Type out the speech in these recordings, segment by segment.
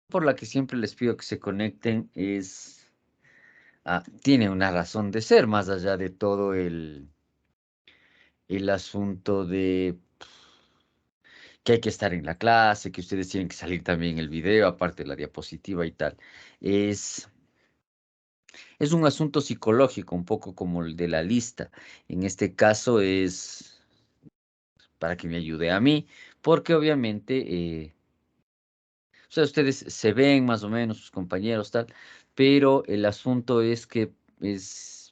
por la que siempre les pido que se conecten es, tiene una razón de ser, más allá de todo el asunto de que hay que estar en la clase, que ustedes tienen que salir también en el video, aparte de la diapositiva y tal. Es, es un asunto psicológico, un poco como el de la lista. En este caso es para que me ayude a mí, porque obviamente o sea, ustedes se ven más o menos, sus compañeros, tal, pero el asunto es que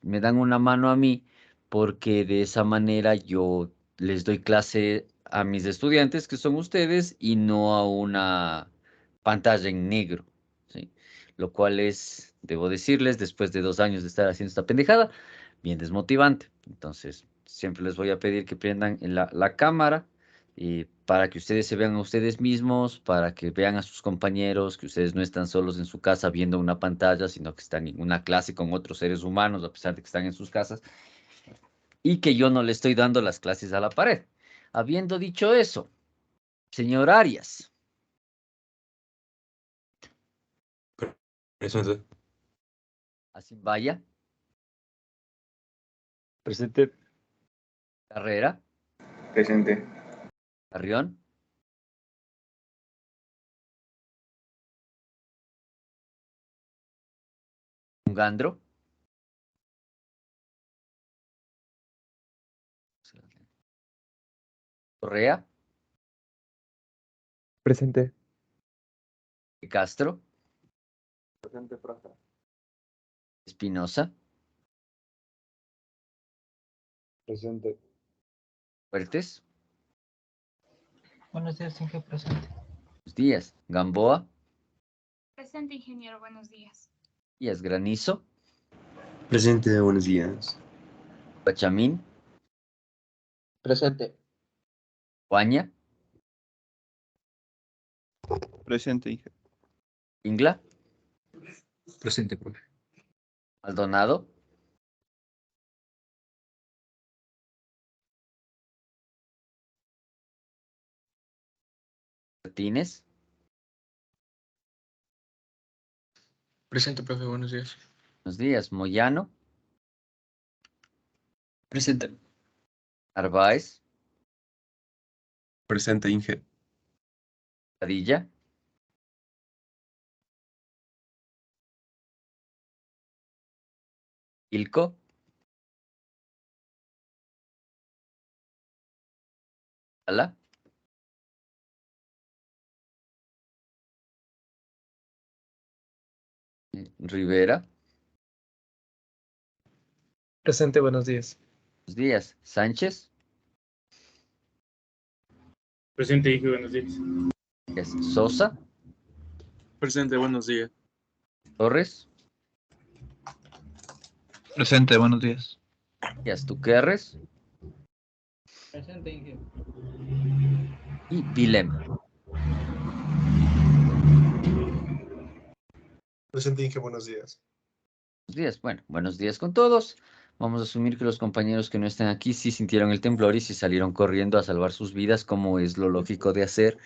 me dan una mano a mí porque de esa manera yo les doy clase a mis estudiantes, que son ustedes, y no a una pantalla en negro, ¿sí? Lo cual es, debo decirles, después de 2 años de estar haciendo esta pendejada, bien desmotivante. Entonces, siempre les voy a pedir que prendan la cámara para que ustedes se vean a ustedes mismos, para que vean a sus compañeros, que ustedes no están solos en su casa viendo una pantalla, sino que están en una clase con otros seres humanos, a pesar de que están en sus casas, y que yo no le estoy dando las clases a la pared. Habiendo dicho eso, señor Arias, Presente. así vaya, Presente. Carrera, Presente. Carrión, Gandro, Correa, Presente. Castro, Presente, profe. Espinosa, Presente. Fuertes, Buenos días, Inge, presente. buenos días, Gamboa, Presente, ingeniero, buenos días. Díaz Granizo, Presente, buenos días. Guachamín, Presente. Guaña, Presente, Inge. Ingla, Presente, profe. Maldonado, Martínez, Presente, profe, buenos días. buenos días, Moyano, Presente. Arbaez, Presente, Inge. Padilla, Ilco, Ala, Rivera, Presente, buenos días. buenos días, Sánchez, Presente, hijo, buenos días. Sosa, Presente, buenos días. Torres, Presente, buenos días. Tuquerres Presente, Inge. y Vilem. Presente, Inge, buenos días. Buenos días, bueno, buenos días con todos. Vamos a asumir que los compañeros que no están aquí sí sintieron el temblor y sí salieron corriendo a salvar sus vidas, como es lo lógico de hacer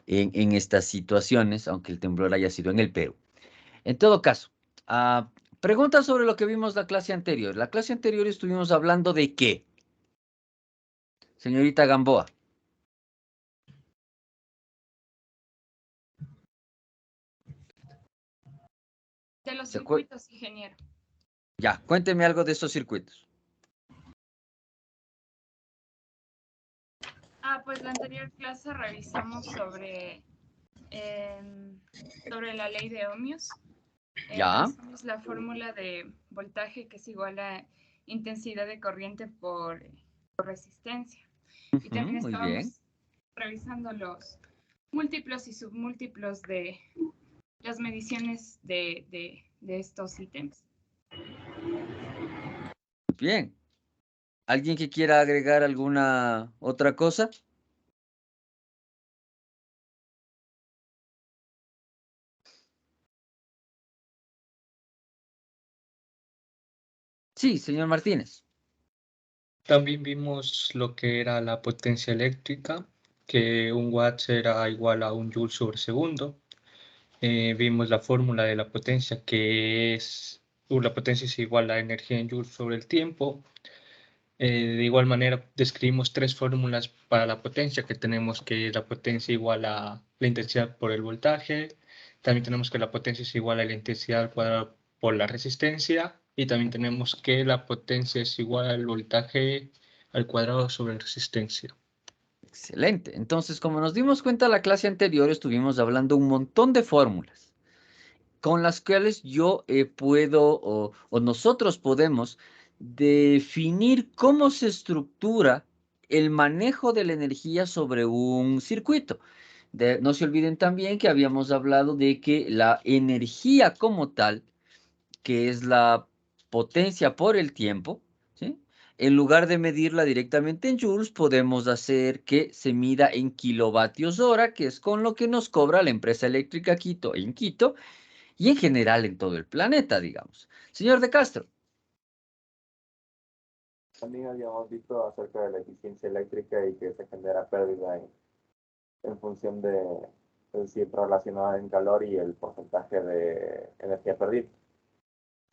en estas situaciones, aunque el temblor haya sido en el Perú. En todo caso, preguntas sobre lo que vimos la clase anterior. La clase anterior estuvimos hablando de qué, señorita Gamboa. De los ¿Se acuer- circuitos, ingeniero. Ya, cuénteme algo de esos circuitos. Pues la anterior clase revisamos sobre la ley de ohmios. Ya. Revisamos la fórmula de voltaje, que es igual a intensidad de corriente por resistencia. Y también Muy bien. estábamos revisando los múltiplos y submúltiplos de las mediciones de estos ítems. Bien. ¿Alguien que quiera agregar alguna otra cosa? Sí, señor Martínez. También vimos lo que era la potencia eléctrica, que un watts era igual a un joule sobre segundo, Vimos la fórmula de la potencia, que es, la potencia es igual a energía en joules sobre el tiempo. De igual manera, describimos tres fórmulas para la potencia, que tenemos que la potencia igual a la intensidad por el voltaje. También tenemos que la potencia es igual a la intensidad al cuadrado por la resistencia. Y también tenemos que la potencia es igual al voltaje al cuadrado sobre la resistencia. Excelente. Entonces, como nos dimos cuenta la clase anterior, estuvimos hablando un montón de fórmulas con las cuales yo puedo o nosotros podemos definir cómo se estructura el manejo de la energía sobre un circuito. No se olviden también que habíamos hablado de que la energía como tal, que es la potencia por el tiempo, ¿sí? En lugar de medirla directamente en joules, podemos hacer que se mida en kilovatios hora, que es con lo que nos cobra la empresa eléctrica Quito en Quito y en general en todo el planeta, digamos. Señor De Castro. También habíamos visto acerca de la eficiencia eléctrica y que se genera pérdida en función de, es decir, relacionada en calor y el porcentaje de energía perdida.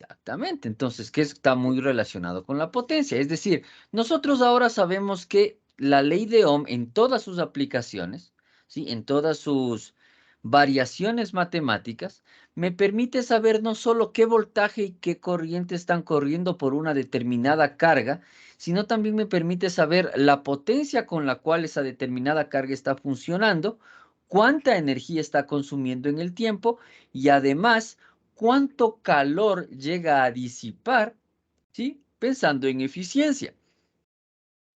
Exactamente, entonces, que está muy relacionado con la potencia. Es decir, nosotros ahora sabemos que la ley de Ohm en todas sus aplicaciones, ¿sí? En todas sus variaciones matemáticas, me permite saber no solo qué voltaje y qué corriente están corriendo por una determinada carga, sino también me permite saber la potencia con la cual esa determinada carga está funcionando, cuánta energía está consumiendo en el tiempo y además cuánto calor llega a disipar, ¿sí? Pensando en eficiencia.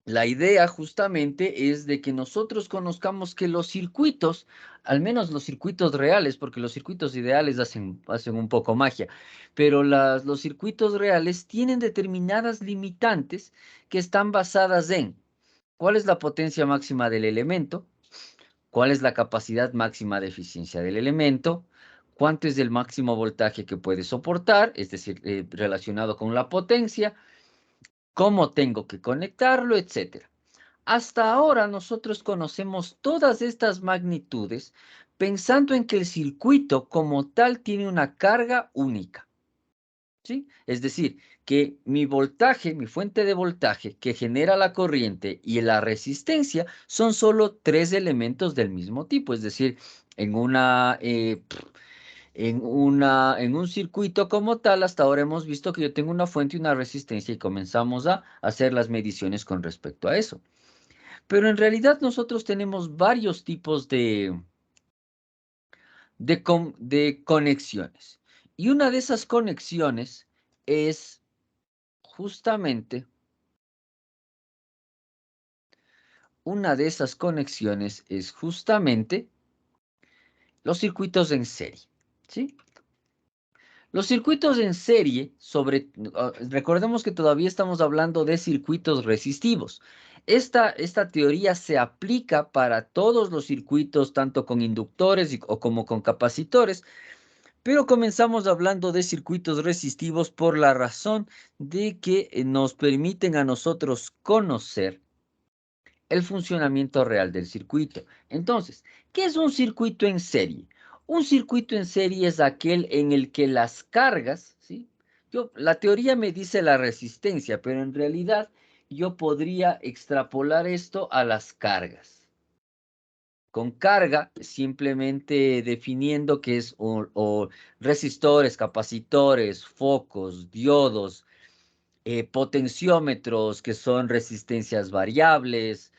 La idea justamente es de que nosotros conozcamos que los circuitos, al menos los circuitos reales, porque los circuitos ideales hacen un poco magia, pero los circuitos reales tienen determinadas limitantes que están basadas en cuál es la potencia máxima del elemento, cuál es la capacidad máxima de eficiencia del elemento, cuánto es el máximo voltaje que puede soportar, es decir, relacionado con la potencia, cómo tengo que conectarlo, etcétera. Hasta ahora nosotros conocemos todas estas magnitudes pensando en que el circuito como tal tiene una carga única, ¿sí? Es decir, que mi voltaje, mi fuente de voltaje que genera la corriente y la resistencia son solo tres elementos del mismo tipo, es decir, en en un circuito como tal, hasta ahora hemos visto que yo tengo una fuente y una resistencia y comenzamos a hacer las mediciones con respecto a eso. Pero en realidad nosotros tenemos varios tipos de conexiones. Y una de esas conexiones es justamente, los circuitos en serie, ¿sí? Los circuitos en serie, recordemos que todavía estamos hablando de circuitos resistivos. Esta teoría se aplica para todos los circuitos, tanto con inductores o como con capacitores, pero comenzamos hablando de circuitos resistivos por la razón de que nos permiten a nosotros conocer el funcionamiento real del circuito. Entonces, ¿qué es un circuito en serie? Un circuito en serie es aquel en el que las cargas, ¿sí? La teoría me dice la resistencia, pero en realidad yo podría extrapolar esto a las cargas. Con carga, simplemente definiendo que es resistores, capacitores, focos, diodos, potenciómetros que son resistencias variables,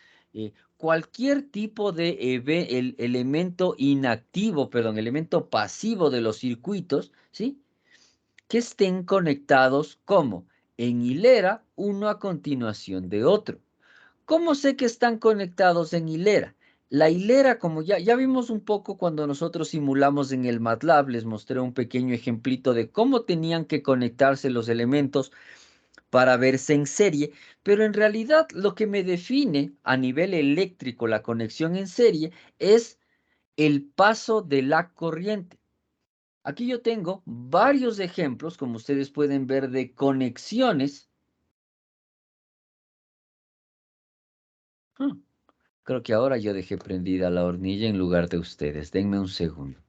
cualquier tipo de elemento inactivo, perdón, elemento pasivo de los circuitos, ¿sí? Que estén conectados como en hilera, uno a continuación de otro. ¿Cómo sé que están conectados en hilera? La hilera, como ya vimos un poco cuando nosotros simulamos en el MATLAB, les mostré un pequeño ejemplito de cómo tenían que conectarse los elementos para verse en serie, pero en realidad lo que me define a nivel eléctrico la conexión en serie es el paso de la corriente. Aquí yo tengo varios ejemplos, como ustedes pueden ver, de conexiones. Creo que ahora yo dejé prendida la hornilla en lugar de ustedes. Denme un segundo.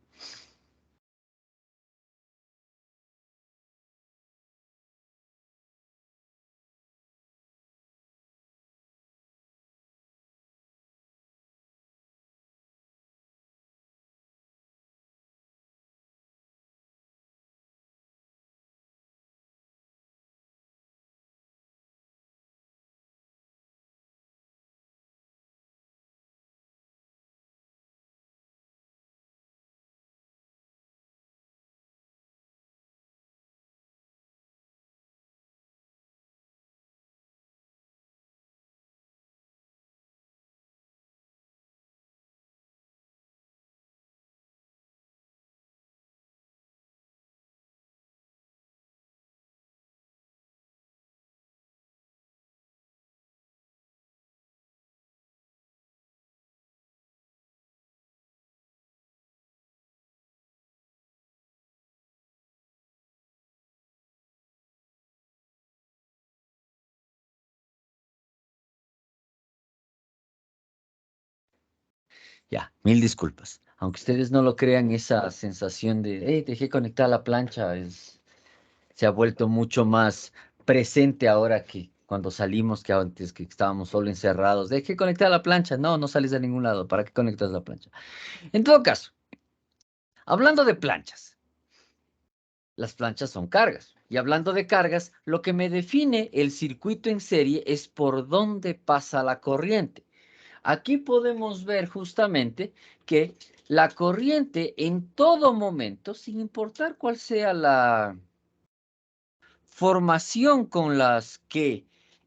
Ya, mil disculpas. Aunque ustedes no lo crean, esa sensación de, hey, dejé conectada la plancha, se ha vuelto mucho más presente ahora que cuando salimos, que antes que estábamos solo encerrados. Dejé conectada la plancha. No, no sales de ningún lado. ¿Para qué conectas la plancha? En todo caso, hablando de planchas, las planchas son cargas. Y hablando de cargas, lo que me define el circuito en serie es por dónde pasa la corriente. Aquí podemos ver justamente que la corriente en todo momento, sin importar cuál sea la formación con las que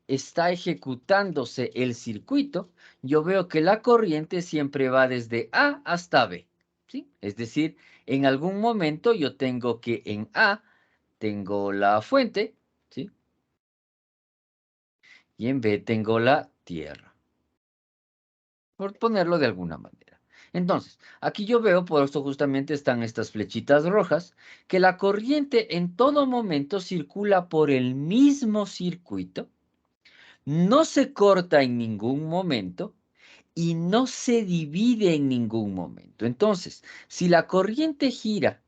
está ejecutándose el circuito, yo veo que la corriente siempre va desde A hasta B, ¿sí? Es decir, en algún momento yo tengo que en A tengo la fuente, ¿sí? Y en B tengo la tierra, por ponerlo de alguna manera. Entonces, aquí yo veo, por esto justamente están estas flechitas rojas, que la corriente en todo momento circula por el mismo circuito, no se corta en ningún momento y no se divide en ningún momento. Entonces, si la corriente gira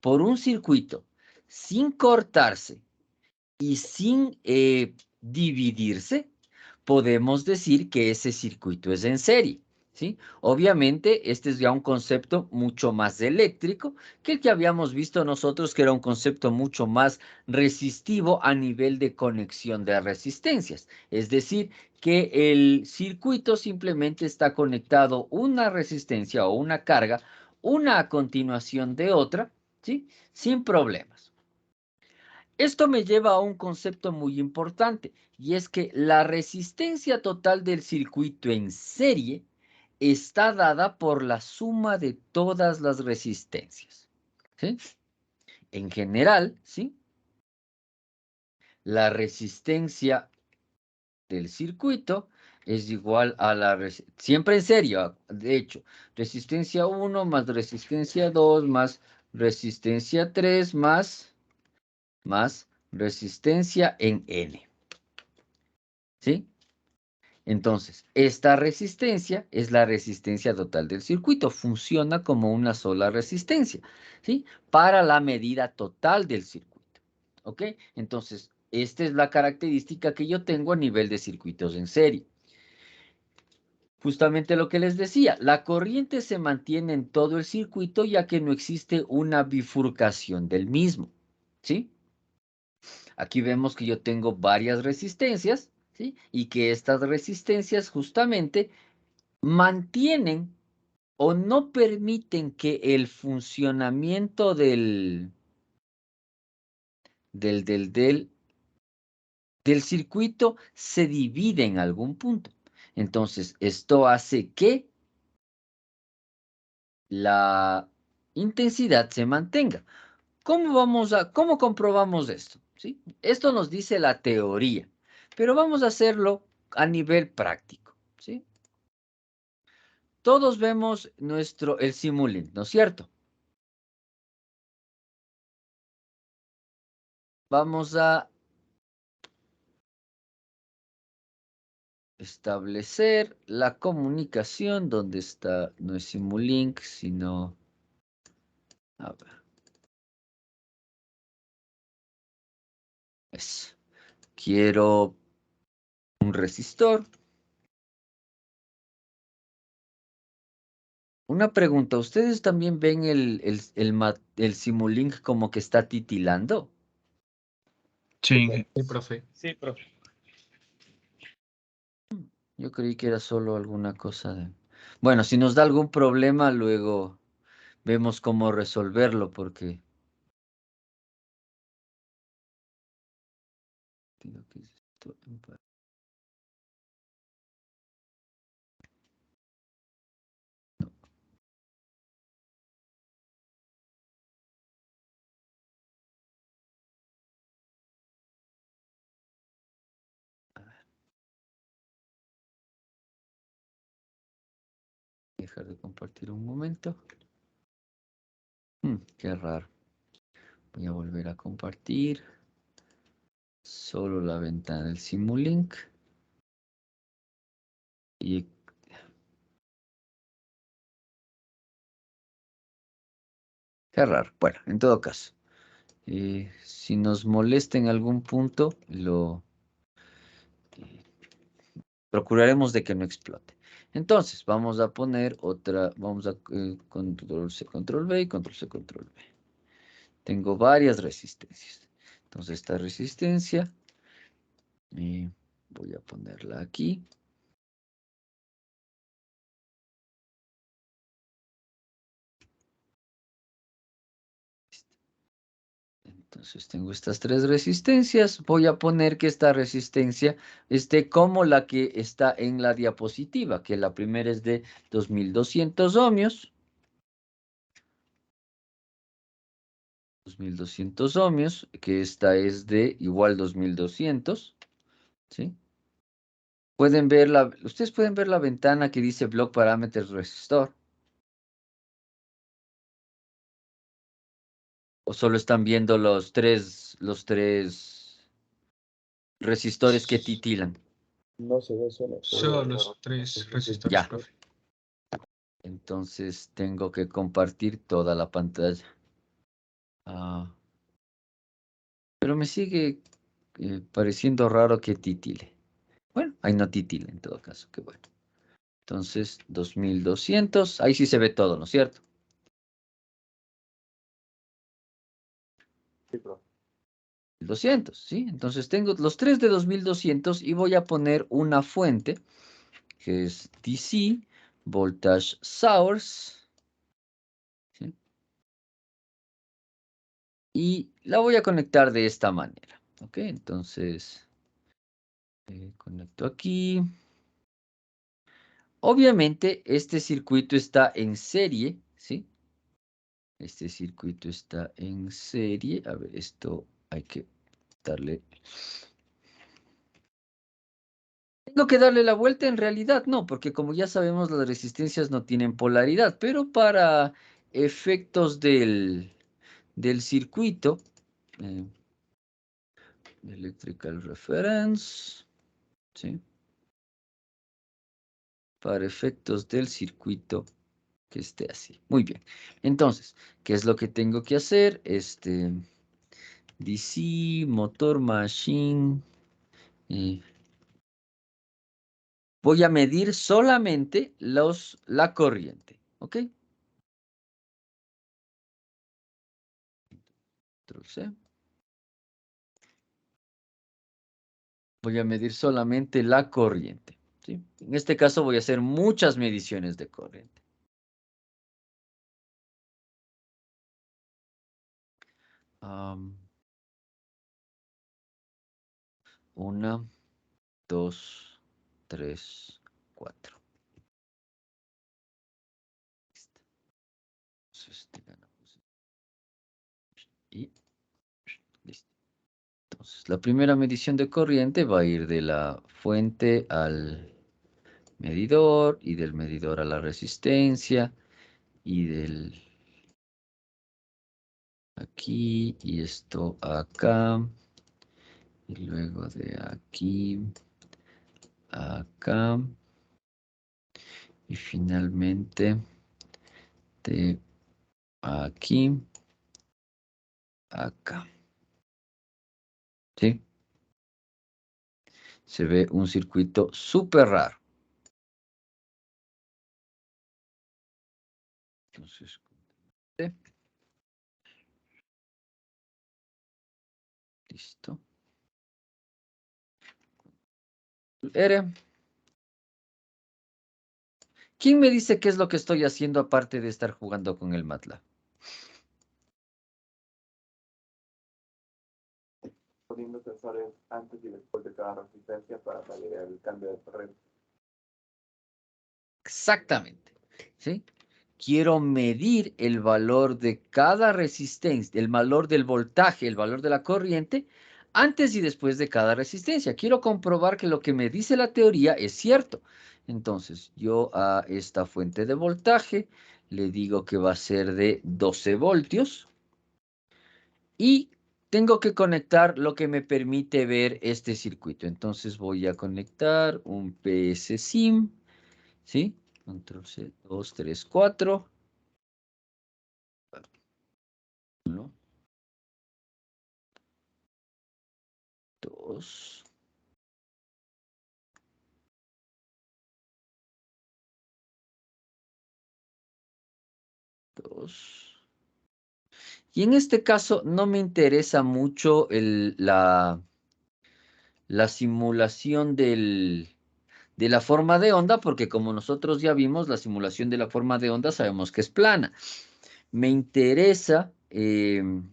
por un circuito sin cortarse y sin dividirse, podemos decir que ese circuito es en serie, ¿sí? Obviamente, este es ya un concepto mucho más eléctrico que el que habíamos visto nosotros, que era un concepto mucho más resistivo a nivel de conexión de resistencias. Es decir, que el circuito simplemente está conectado una resistencia o una carga, una a continuación de otra, ¿sí? Sin problemas. Esto me lleva a un concepto muy importante, y es que la resistencia total del circuito en serie está dada por la suma de todas las resistencias, ¿sí? En general, ¿sí? La resistencia del circuito es igual a siempre en serie, de hecho, resistencia 1 más resistencia 2 más resistencia 3 más resistencia en N. ¿Sí? Entonces, esta resistencia es la resistencia total del circuito. Funciona como una sola resistencia, ¿sí? Para la medida total del circuito, ¿ok? Entonces, esta es la característica que yo tengo a nivel de circuitos en serie. Justamente lo que les decía, la corriente se mantiene en todo el circuito ya que no existe una bifurcación del mismo, ¿sí? Aquí vemos que yo tengo varias resistencias, ¿sí? Y que estas resistencias justamente mantienen o no permiten que el funcionamiento del circuito se divide en algún punto. Entonces, esto hace que la intensidad se mantenga. ¿Cómo comprobamos esto? ¿Sí? Esto nos dice la teoría, pero vamos a hacerlo a nivel práctico, ¿sí? Todos vemos el Simulink, ¿no es cierto? Vamos a establecer la comunicación. ¿Dónde está? No es Simulink, sino... A ver. Quiero un resistor. Una pregunta, ¿ustedes también ven el Simulink como que está titilando? Sí, Sí, profe. Sí, profe. Yo creí que era solo alguna cosa de... Bueno, si nos da algún problema, luego vemos cómo resolverlo, porque... Dejar de compartir un momento. Qué raro. Voy a volver a compartir. Solo la ventana del Simulink. Y Qué raro. Bueno, en todo caso. Si nos molesta en algún punto, lo procuraremos de que no explote. Entonces, vamos a poner otra, vamos a control C, control V y control C, control V. Tengo varias resistencias. Entonces, esta resistencia, voy a ponerla aquí. Entonces tengo estas tres resistencias. Voy a poner que esta resistencia esté como la que está en la diapositiva, que la primera es de 2200 ohmios. 2200 ohmios, que esta es de igual 2200. ¿Sí? Ustedes pueden ver la ventana que dice Block Parameters Resistor. ¿O solo están viendo los tres resistores que titilan? No se ve solo. Son los tres resistores, Ya. profe. Entonces tengo que compartir toda la pantalla. Pero me sigue pareciendo raro que titile. Bueno, ahí no titile en todo caso, qué bueno. Entonces, 2200, ahí sí se ve todo, ¿no es cierto? Sí, profe. 200, ¿sí? Entonces tengo los tres de 2200 y voy a poner una fuente que es DC, Voltage Source, ¿sí? Y la voy a conectar de esta manera, ¿ok? Entonces, conecto aquí. Obviamente, este circuito está en serie, ¿sí? Este circuito está en serie. A ver, esto hay que darle... ¿Tengo que darle la vuelta? En realidad no, porque como ya sabemos, las resistencias no tienen polaridad, pero para efectos del circuito, electrical reference, ¿sí? Para efectos del circuito que esté así. Muy bien. Entonces, ¿qué es lo que tengo que hacer? DC, motor, machine. Voy a medir solamente la corriente. ¿Ok? Control C. Voy a medir solamente la corriente. ¿Sí? En este caso voy a hacer muchas mediciones de corriente. Una, dos, tres, cuatro. Y listo. Entonces, la primera medición de corriente va a ir de la fuente al medidor y del medidor a la resistencia y del aquí y esto acá y luego de aquí acá y finalmente de aquí acá. ¿Sí? Se ve un circuito súper raro. Entonces, listo. R. ¿Quién me dice qué es lo que estoy haciendo aparte de estar jugando con el MATLAB? Poniendo sensores antes y después de cada resistencia para medir el cambio de corriente. Exactamente. ¿Sí? Quiero medir el valor de cada resistencia, el valor del voltaje, el valor de la corriente, antes y después de cada resistencia. Quiero comprobar que lo que me dice la teoría es cierto. Entonces, yo a esta fuente de voltaje le digo que va a ser de 12 voltios y tengo que conectar lo que me permite ver este circuito. Entonces, voy a conectar un PSSIM, ¿sí? Control C, 2, 3, 4. 1, 2, 2. Y en este caso no me interesa mucho la simulación de la forma de onda, porque como nosotros ya vimos, la simulación de la forma de onda sabemos que es plana. Me interesa el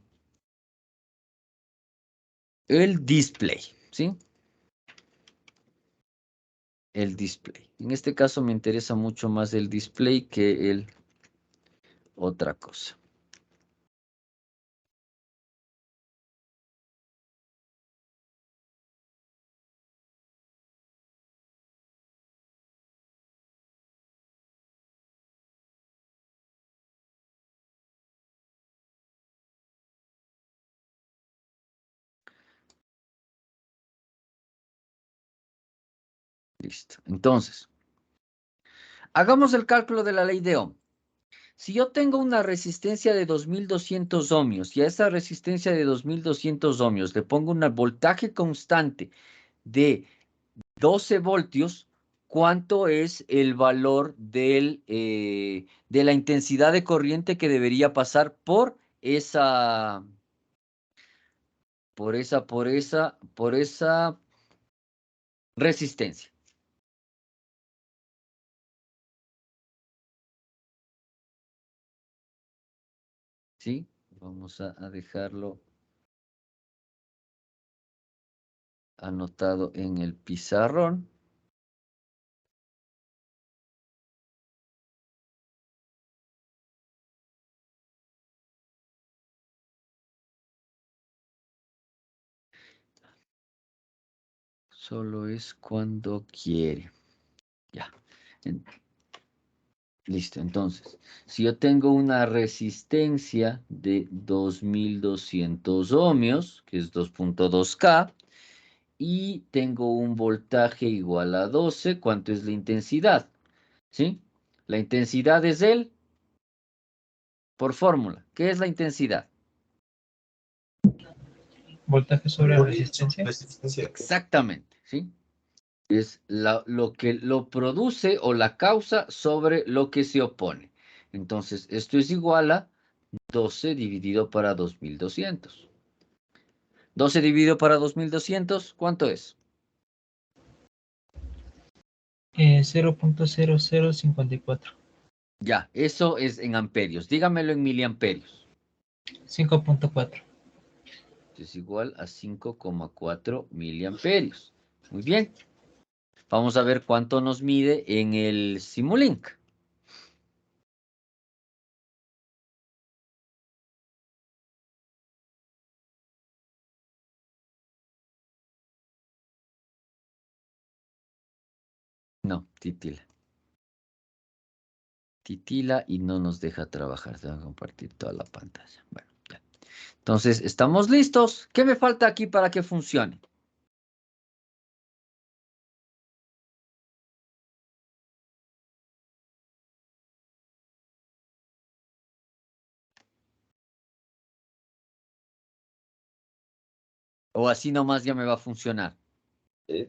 display, ¿sí? El display. En este caso me interesa mucho más el display que el otra cosa. Listo. Entonces, hagamos el cálculo de la ley de Ohm. Si yo tengo una resistencia de 2200 ohmios y a esa resistencia de 2200 ohmios le pongo un voltaje constante de 12 voltios, ¿cuánto es el valor de la intensidad de corriente que debería pasar por esa resistencia? ¿Sí? Vamos a dejarlo anotado en el pizarrón. Solo es cuando quiere. Ya. Listo. Entonces, si yo tengo una resistencia de 2200 ohmios, que es 2.2K, y tengo un voltaje igual a 12, ¿cuánto es la intensidad? ¿Sí? La intensidad es por fórmula. ¿Qué es la intensidad? Voltaje sobre resistencia. Exactamente, ¿sí? Es lo que lo produce o la causa sobre lo que se opone. Entonces, esto es igual a 12 dividido para 2200. 12 dividido para 2200, ¿cuánto es? 0.0054. Ya, eso es en amperios. Dígamelo en miliamperios. 5.4. Es igual a 5,4 miliamperios. Muy bien. Vamos a ver cuánto nos mide en el Simulink. No, titila. Titila y no nos deja trabajar. Se va a compartir toda la pantalla. Bueno, ya. Entonces, ¿estamos listos? ¿Qué me falta aquí para que funcione? O así nomás ya me va a funcionar.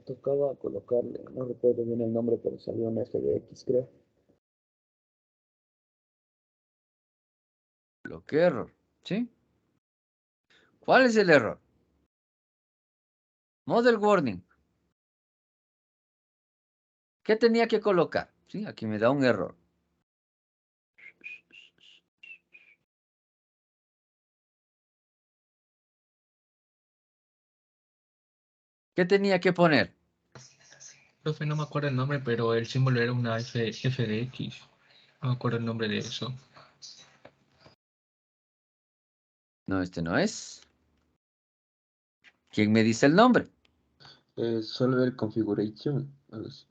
Tocaba colocarle, no recuerdo bien el nombre, pero salió un FDX, creo. ¿Qué error? ¿Sí? ¿Cuál es el error? Model warning. ¿Qué tenía que colocar? Sí, aquí me da un error. ¿Qué tenía que poner? Profe, no me acuerdo el nombre, pero el símbolo era una FDX. No me acuerdo el nombre de eso. No, este no es. ¿Quién me dice el nombre? Solver Configuration. Algo así.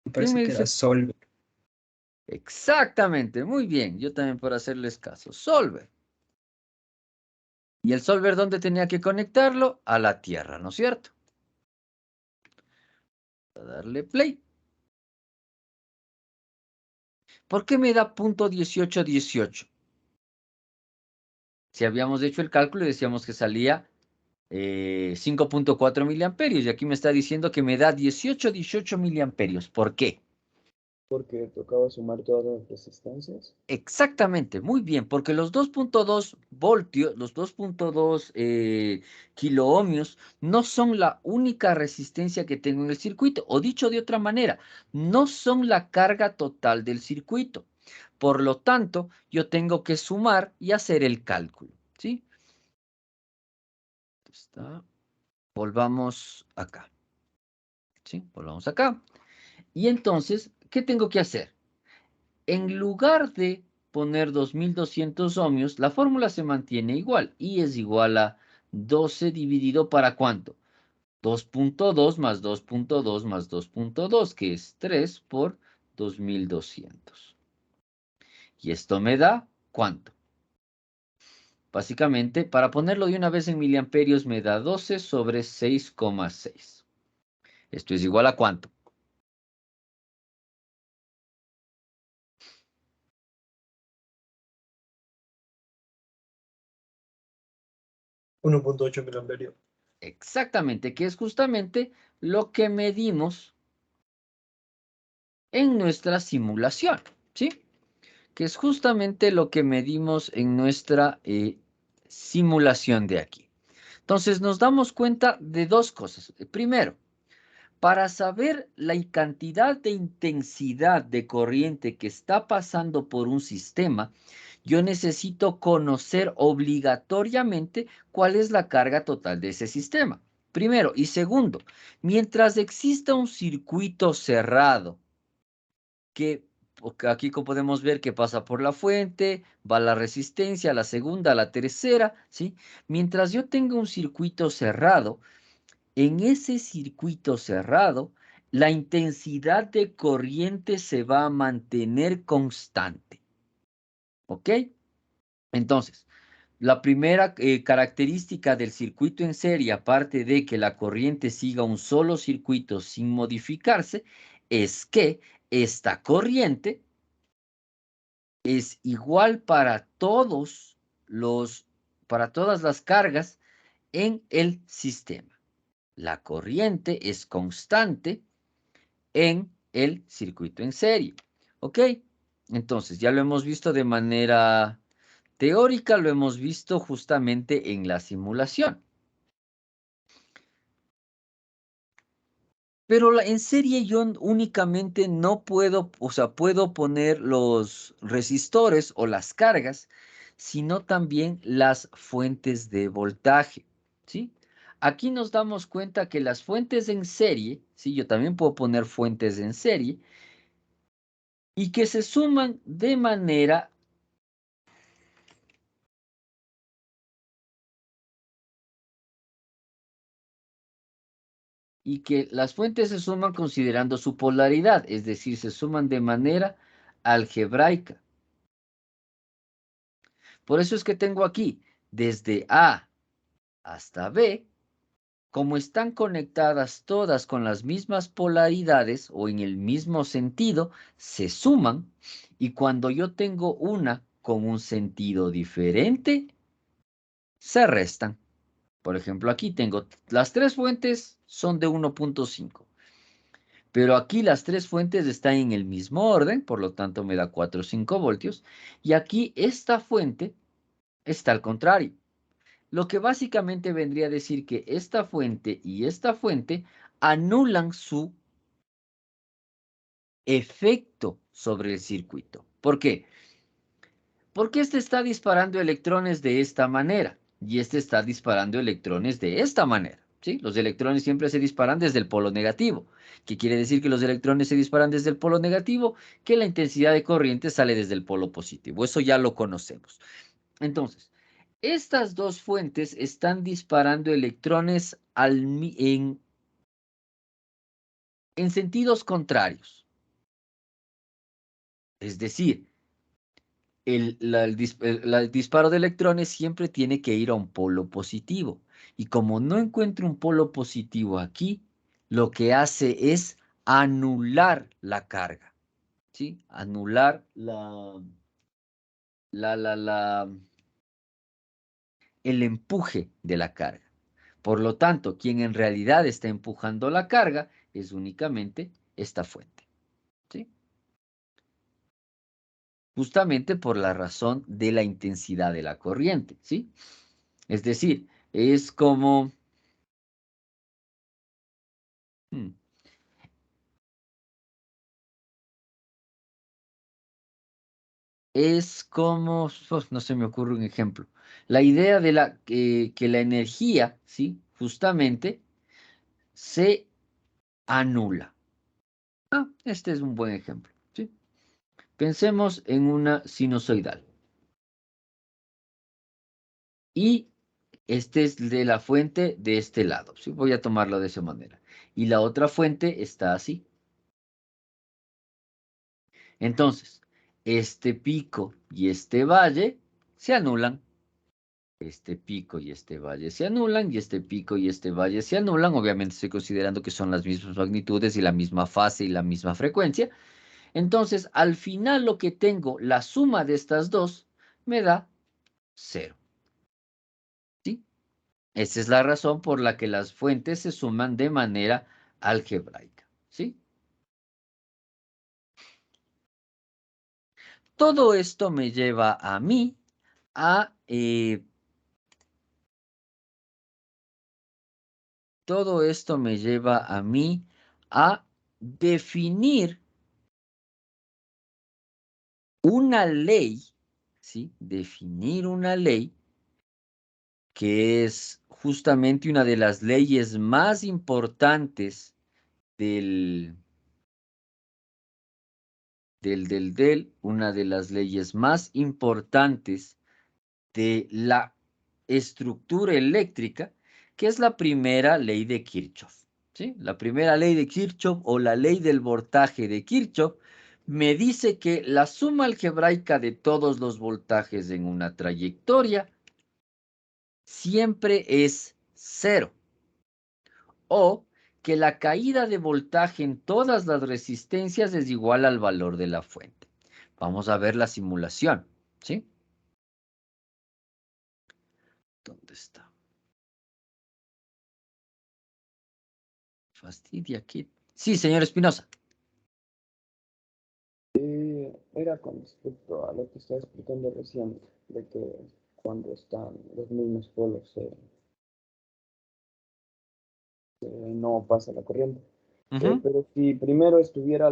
Me ¿Quién parece me que era dice? Solver. Exactamente, muy bien. Yo también por hacerles caso. Solver. ¿Y el solver dónde tenía que conectarlo? A la Tierra, ¿no es cierto? a darle play. ¿Por qué me da punto 1818? Si habíamos hecho el cálculo y decíamos que salía 5.4 miliamperios y aquí me está diciendo que me da 18 miliamperios. ¿Por qué? Porque tocaba sumar todas las resistencias. Exactamente, muy bien, porque los 2.2 voltios, los 2.2 kiloohmios no son la única resistencia que tengo en el circuito, o dicho de otra manera, no son la carga total del circuito. Por lo tanto, yo tengo que sumar y hacer el cálculo, ¿sí? Volvamos acá, ¿sí? Volvamos acá. Y entonces, ¿qué tengo que hacer? En lugar de poner 2200 ohmios, la fórmula se mantiene igual. I es igual a 12 dividido para ¿cuánto? 2.2 más 2.2 más 2.2, que es 3 por 2200. Y esto me da ¿cuánto? Básicamente, para ponerlo de una vez en miliamperios, me da 12 sobre 6,6. Esto es igual a ¿cuánto? 1.8 miliamperios. Exactamente, que es justamente lo que medimos en nuestra simulación, ¿sí? Que es justamente lo que medimos en nuestra simulación de aquí. Entonces nos damos cuenta de dos cosas. Primero, para saber la cantidad de intensidad de corriente que está pasando por un sistema, yo necesito conocer obligatoriamente cuál es la carga total de ese sistema. Primero. Y segundo, mientras exista un circuito cerrado, que aquí como podemos ver que pasa por la fuente, va la resistencia, la segunda, la tercera, ¿sí? Mientras yo tenga un circuito cerrado, en ese circuito cerrado, la intensidad de corriente se va a mantener constante. ¿Ok? Entonces, la primera característica del circuito en serie, aparte de que la corriente siga un solo circuito sin modificarse, es que esta corriente es igual para para todas las cargas en el sistema. La corriente es constante en el circuito en serie. ¿Ok? Entonces, ya lo hemos visto de manera teórica, lo hemos visto justamente en la simulación. Pero en serie yo únicamente no puedo, o sea, puedo poner los resistores o las cargas, sino también las fuentes de voltaje, ¿sí? Aquí nos damos cuenta que las fuentes en serie, ¿sí? Yo también puedo poner fuentes en serie, y que se suman de manera y que las fuentes se suman considerando su polaridad, es decir, se suman de manera algebraica. Por eso es que tengo aquí, desde A hasta B, como están conectadas todas con las mismas polaridades o en el mismo sentido, se suman, y cuando yo tengo una con un sentido diferente, se restan. Por ejemplo, aquí tengo las tres fuentes son de 1.5. Pero aquí las tres fuentes están en el mismo orden, por lo tanto me da 4 o 5 voltios. Y aquí esta fuente está al contrario. Lo que básicamente vendría a decir que esta fuente y esta fuente anulan su efecto sobre el circuito. ¿Por qué? Porque este está disparando electrones de esta manera y este está disparando electrones de esta manera. ¿Sí? Los electrones siempre se disparan desde el polo negativo. ¿Qué quiere decir que los electrones se disparan desde el polo negativo? Que la intensidad de corriente sale desde el polo positivo. Eso ya lo conocemos. Entonces, estas dos fuentes están disparando electrones en sentidos contrarios. Es decir, el disparo de electrones siempre tiene que ir a un polo positivo. Y como no encuentro un polo positivo aquí, lo que hace es anular la carga, ¿sí? Anular el empuje de la carga. Por lo tanto, quien en realidad está empujando la carga es únicamente esta fuente, ¿sí? Justamente por la razón de la intensidad de la corriente, ¿sí? Es decir, es como... Es como, no se me ocurre un ejemplo. La idea de que la energía, ¿sí? Justamente se anula. Este es un buen ejemplo, ¿sí? Pensemos en una sinusoidal. Y este es de la fuente de este lado, ¿sí? Voy a tomarlo de esa manera. Y la otra fuente está así. Entonces, este pico y este valle se anulan. Este pico y este valle se anulan, y este pico y este valle se anulan. Obviamente estoy considerando que son las mismas magnitudes y la misma fase y la misma frecuencia. Entonces, al final lo que tengo, la suma de estas dos, me da 0. ¿Sí? Esa es la razón por la que las fuentes se suman de manera algebraica. ¿Sí? Todo esto me lleva a mí a... todo esto me lleva a mí a definir una ley, ¿sí? Definir una ley que es justamente una de las leyes más importantes una de las leyes más importantes de la estructura eléctrica, que es la primera ley de Kirchhoff, ¿sí? La primera ley de Kirchhoff o la ley del voltaje de Kirchhoff me dice que la suma algebraica de todos los voltajes en una trayectoria siempre es 0. O que la caída de voltaje en todas las resistencias es igual al valor de la fuente. Vamos a ver la simulación, ¿sí? ¿Dónde está? Fastidia aquí. Sí, señor Espinosa. Era con respecto a lo que estaba explicando recién, de que cuando están los mismos polos no pasa la corriente. Pero si primero estuviera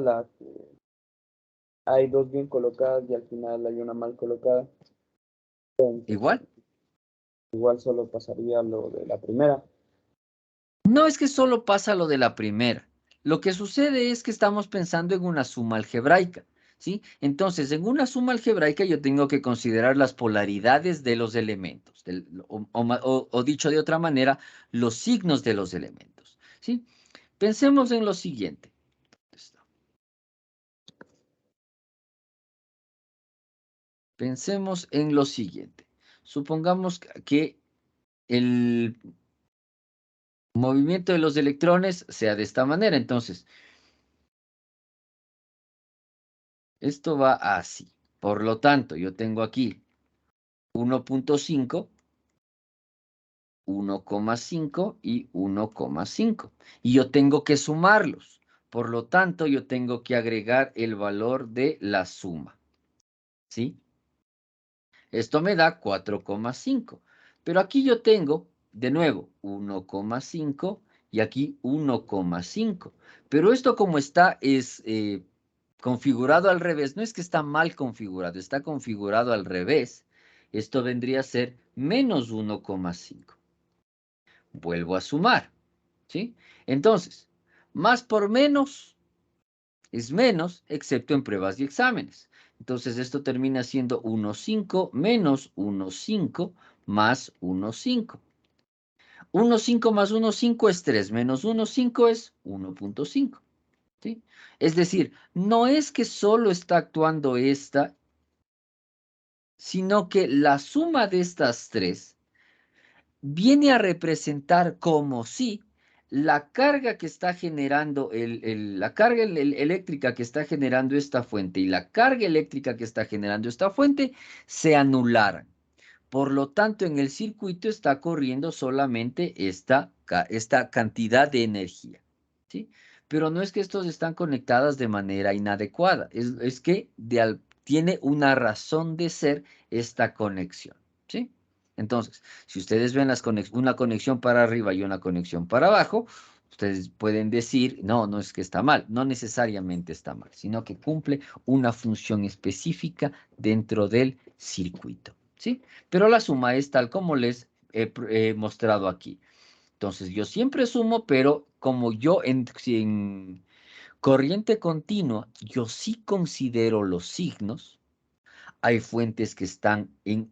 hay dos bien colocadas y al final hay una mal colocada, entonces, ¿Igual? igual solo pasaría lo de la primera. No es que solo pasa lo de la primera. Lo que sucede es que estamos pensando en una suma algebraica, ¿sí? Entonces, en una suma algebraica yo tengo que considerar las polaridades de los elementos, o dicho de otra manera, los signos de los elementos, ¿sí? Pensemos en lo siguiente. Pensemos en lo siguiente. Supongamos que el movimiento de los electrones sea de esta manera. Entonces, esto va así. Por lo tanto, yo tengo aquí 1.5, 1,5 y 1,5. Y yo tengo que sumarlos. Por lo tanto, yo tengo que agregar el valor de la suma. ¿Sí? Esto me da 4,5. Pero aquí yo tengo, de nuevo, 1,5 y aquí 1,5. Pero esto como está es configurado al revés. No es que está mal configurado, está configurado al revés. Esto vendría a ser menos 1,5. Vuelvo a sumar, ¿sí? Entonces, más por menos es menos, excepto en pruebas y exámenes. Entonces, esto termina siendo 1,5 menos 1,5 más 1,5. 1,5 más 1,5 es 3, menos 1,5 es 1,5. ¿Sí? Es decir, no es que solo está actuando esta, sino que la suma de estas tres viene a representar como si la carga que está generando, la carga eléctrica que está generando esta fuente y la carga eléctrica que está generando esta fuente se anularan. Por lo tanto, en el circuito está corriendo solamente esta cantidad de energía, ¿sí? Pero no es que estos están conectadas de manera inadecuada, es que tiene una razón de ser esta conexión, ¿sí? Entonces, si ustedes ven una conexión para arriba y una conexión para abajo, ustedes pueden decir, no, no es que está mal, no necesariamente está mal, sino que cumple una función específica dentro del circuito, ¿sí? Pero la suma es tal como les he mostrado aquí. Entonces, yo siempre sumo, pero como yo en corriente continua, yo sí considero los signos. Hay fuentes que están en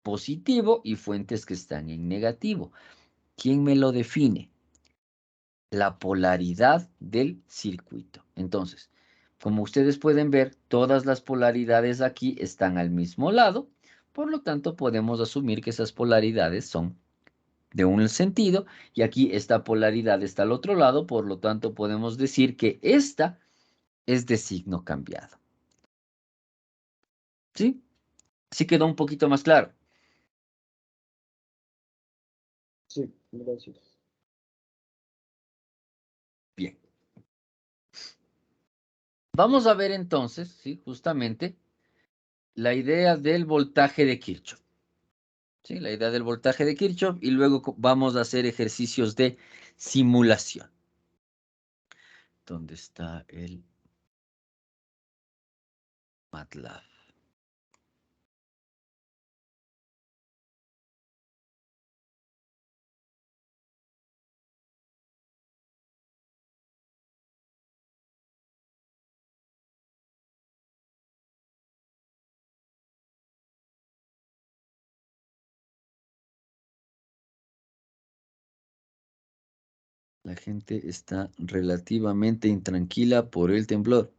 positivo y fuentes que están en negativo. ¿Quién me lo define? La polaridad del circuito. Entonces, como ustedes pueden ver, todas las polaridades aquí están al mismo lado. Por lo tanto, podemos asumir que esas polaridades son de un sentido y aquí esta polaridad está al otro lado. Por lo tanto, podemos decir que esta es de signo cambiado. ¿Sí? ¿Sí quedó un poquito más claro? Sí, gracias. Bien. Vamos a ver entonces, ¿sí? Justamente, la idea del voltaje de Kirchhoff. ¿Sí? La idea del voltaje de Kirchhoff y luego vamos a hacer ejercicios de simulación. ¿Dónde está el MATLAB? La gente está relativamente intranquila por el temblor.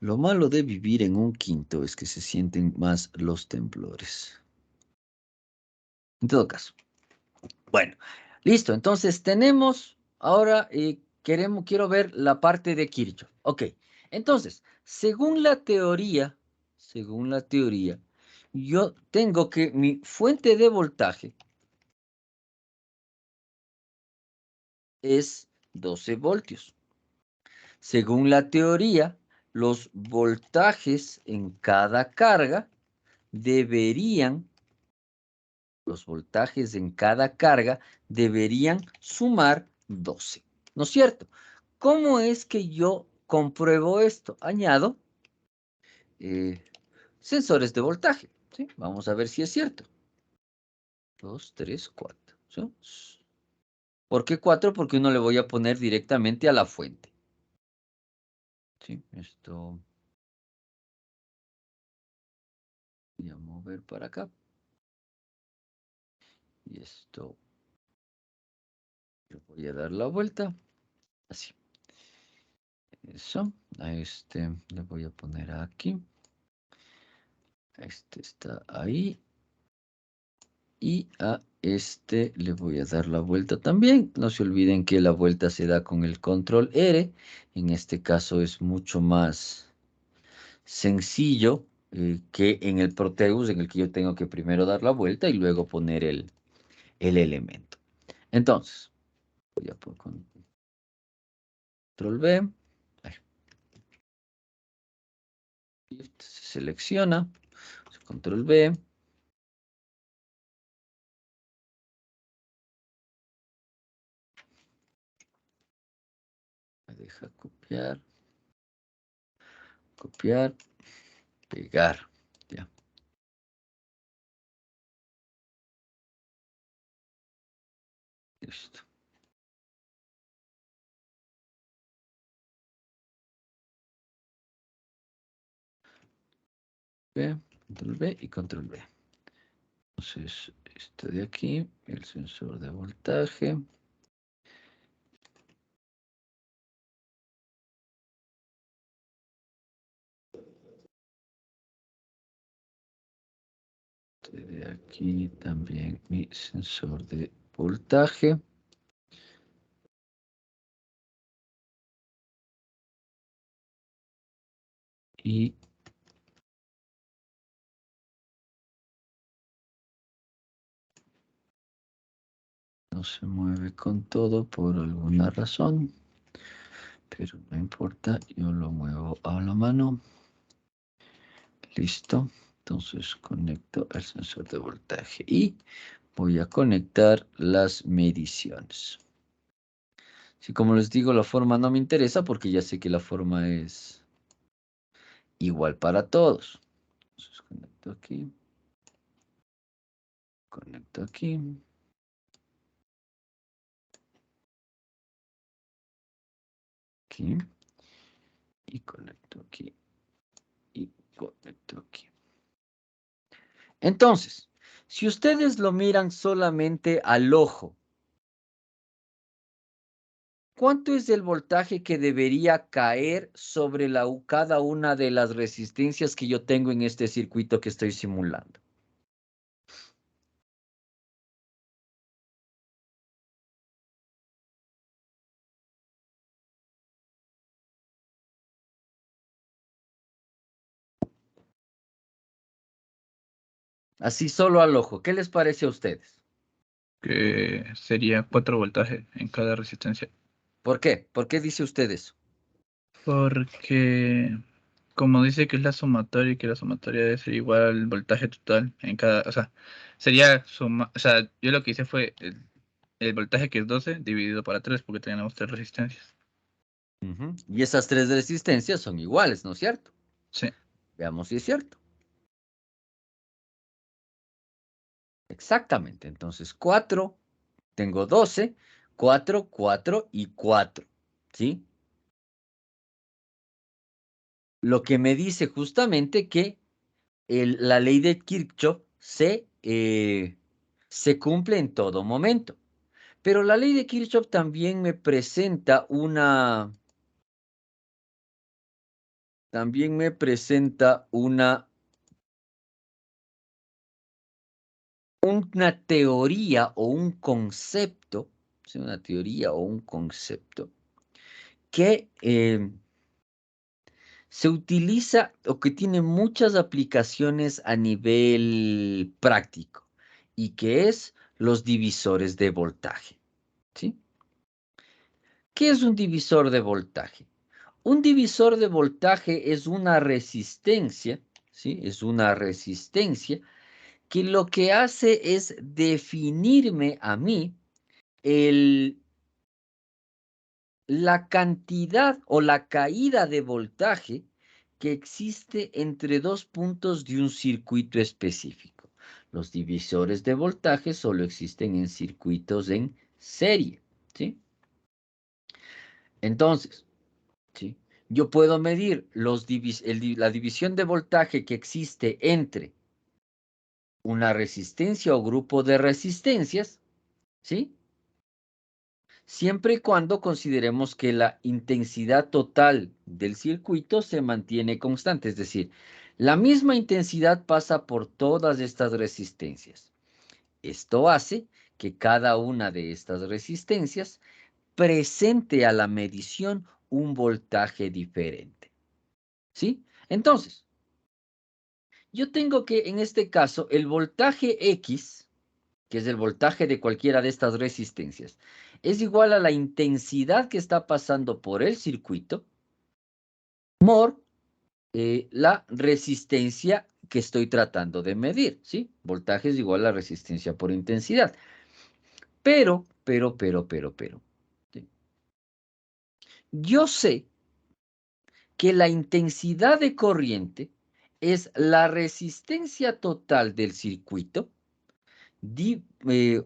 Lo malo de vivir en un quinto es que se sienten más los temblores. En todo caso. Bueno, listo. Entonces tenemos, ahora quiero ver la parte de Kirchhoff. Ok, entonces, según la teoría, yo tengo que mi fuente de voltaje es 12 voltios. Según la teoría, los voltajes en cada carga deberían sumar 12, ¿no es cierto? ¿Cómo es que yo compruebo esto? Añado sensores de voltaje, ¿sí? Vamos a ver si es cierto. 2, 3, 4. ¿Sí? ¿Por qué 4? Porque uno le voy a poner directamente a la fuente. ¿Sí? Esto voy a mover para acá. Y esto le voy a dar la vuelta. Así. Eso. A este le voy a poner aquí. Este está ahí. Y a este le voy a dar la vuelta también. No se olviden que la vuelta se da con el control R. En este caso es mucho más sencillo que en el Proteus, en el que yo tengo que primero dar la vuelta y luego poner el elemento. Entonces, voy a poner control B. Se selecciona. Control B. Me deja copiar. Copiar. Pegar. Ya. Listo. B, control B y control B. Entonces, esto de aquí, el sensor de voltaje. De aquí también mi sensor de voltaje. Y no se mueve con todo por alguna razón, pero no importa, yo lo muevo a la mano. Listo. Entonces conecto el sensor de voltaje y voy a conectar las mediciones. Sí, como les digo, la forma no me interesa porque ya sé que la forma es igual para todos. Entonces conecto aquí. Conecto aquí. Aquí. Y conecto aquí. Y conecto aquí. Entonces, si ustedes lo miran solamente al ojo, ¿cuánto es el voltaje que debería caer sobre cada una de las resistencias que yo tengo en este circuito que estoy simulando? Así solo al ojo. ¿Qué les parece a ustedes? Que sería 4 voltajes en cada resistencia. ¿Por qué? ¿Por qué dice usted eso? Porque, como dice que es la sumatoria y que la sumatoria debe ser igual al voltaje total en cada, o sea, sería o sea, yo lo que hice fue el voltaje que es 12 dividido para 3 porque tenemos 3 resistencias. Ujú. Y esas tres resistencias son iguales, ¿no es cierto? Sí. Veamos si es cierto. Exactamente. Entonces, 4, tengo 12, 4, 4 y 4. ¿Sí? Lo que me dice justamente que la ley de Kirchhoff se cumple en todo momento. Pero la ley de Kirchhoff también me presenta una teoría o un concepto, ¿sí? Una teoría o un concepto que se utiliza o que tiene muchas aplicaciones a nivel práctico y que es los divisores de voltaje, ¿sí? ¿Qué es un divisor de voltaje? Un divisor de voltaje es una resistencia, ¿sí? Es una resistencia que lo que hace es definirme a mí la cantidad o la caída de voltaje que existe entre dos puntos de un circuito específico. Los divisores de voltaje solo existen en circuitos en serie, ¿sí? Entonces, ¿sí? Yo puedo medir la división de voltaje que existe entre una resistencia o grupo de resistencias, ¿sí? Siempre y cuando consideremos que la intensidad total del circuito se mantiene constante, es decir, la misma intensidad pasa por todas estas resistencias. Esto hace que cada una de estas resistencias presente a la medición un voltaje diferente. ¿Sí? Entonces, yo tengo que, en este caso, el voltaje X, que es el voltaje de cualquiera de estas resistencias, es igual a la intensidad que está pasando por el circuito por la resistencia que estoy tratando de medir, ¿sí? Voltaje es igual a resistencia por intensidad. Pero, ¿sí? Yo sé que la intensidad de corriente es la resistencia total del circuito,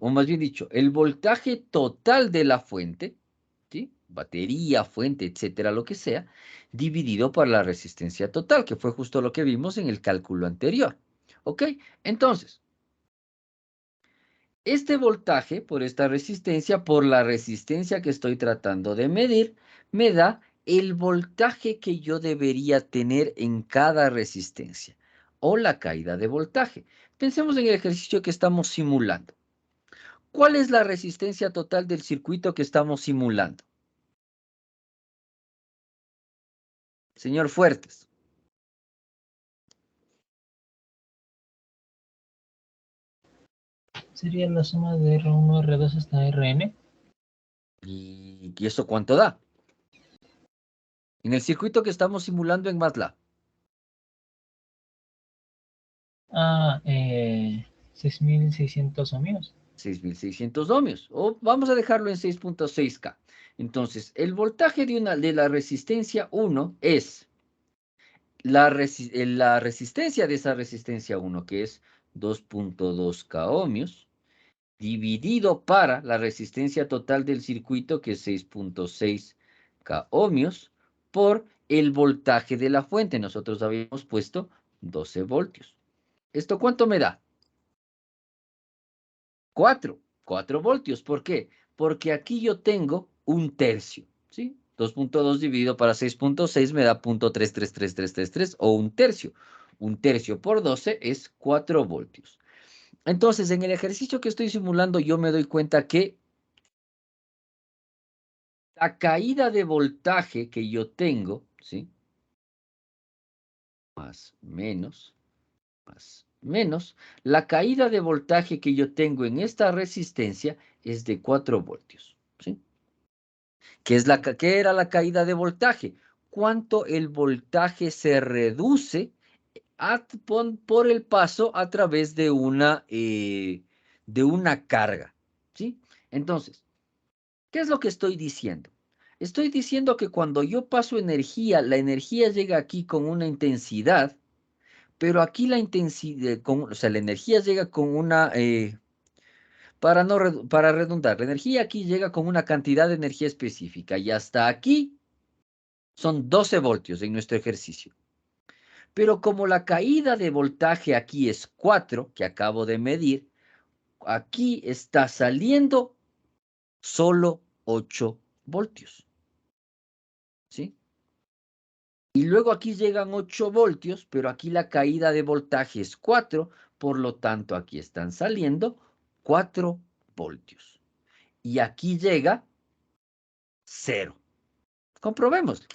o más bien dicho, el voltaje total de la fuente, ¿sí? Batería, fuente, etcétera, lo que sea, dividido por la resistencia total, que fue justo lo que vimos en el cálculo anterior. ¿Ok? Entonces, este voltaje por esta resistencia, por la resistencia que estoy tratando de medir, me da el voltaje que yo debería tener en cada resistencia. o la caída de voltaje. Pensemos en el ejercicio que estamos simulando. ¿Cuál es la resistencia total del circuito que estamos simulando? Señor Fuertes. Sería la suma de R1, R2 hasta Rn. ¿Y eso cuánto da? En el circuito que estamos simulando en MATLAB. 6.600 ohmios. 6.600 ohmios. O vamos a dejarlo en 6.6K. Entonces, el voltaje de la resistencia 1 es la resistencia de esa resistencia 1, que es 2.2K ohmios, dividido para la resistencia total del circuito, que es 6.6K ohmios, por el voltaje de la fuente. Nosotros habíamos puesto 12 voltios. ¿Esto cuánto me da? 4 voltios. ¿Por qué? Porque aquí yo tengo un tercio, ¿sí? 2.2 dividido para 6.6 me da 0.333333 o un tercio. Un tercio por 12 es 4 voltios. Entonces, en el ejercicio que estoy simulando, yo me doy cuenta que la caída de voltaje que yo tengo, ¿sí? Más, menos, la caída de voltaje que yo tengo en esta resistencia es de 4 voltios, ¿sí? ¿Qué era la caída de voltaje? ¿Cuánto el voltaje se reduce por el paso a través de una carga, ¿sí? Entonces, ¿qué es lo que estoy diciendo? Estoy diciendo que cuando yo paso energía, la energía llega aquí con una intensidad, pero aquí la intensidad, o sea, la energía llega con una, para redundar, la energía aquí llega con una cantidad de energía específica y hasta aquí son 12 voltios en nuestro ejercicio. Pero como la caída de voltaje aquí es 4, que acabo de medir, aquí está saliendo solo 8 voltios. ¿Sí? Y luego aquí llegan 8 voltios, pero aquí la caída de voltaje es 4, por lo tanto aquí están saliendo 4 voltios. Y aquí llega 0. Comprobemos.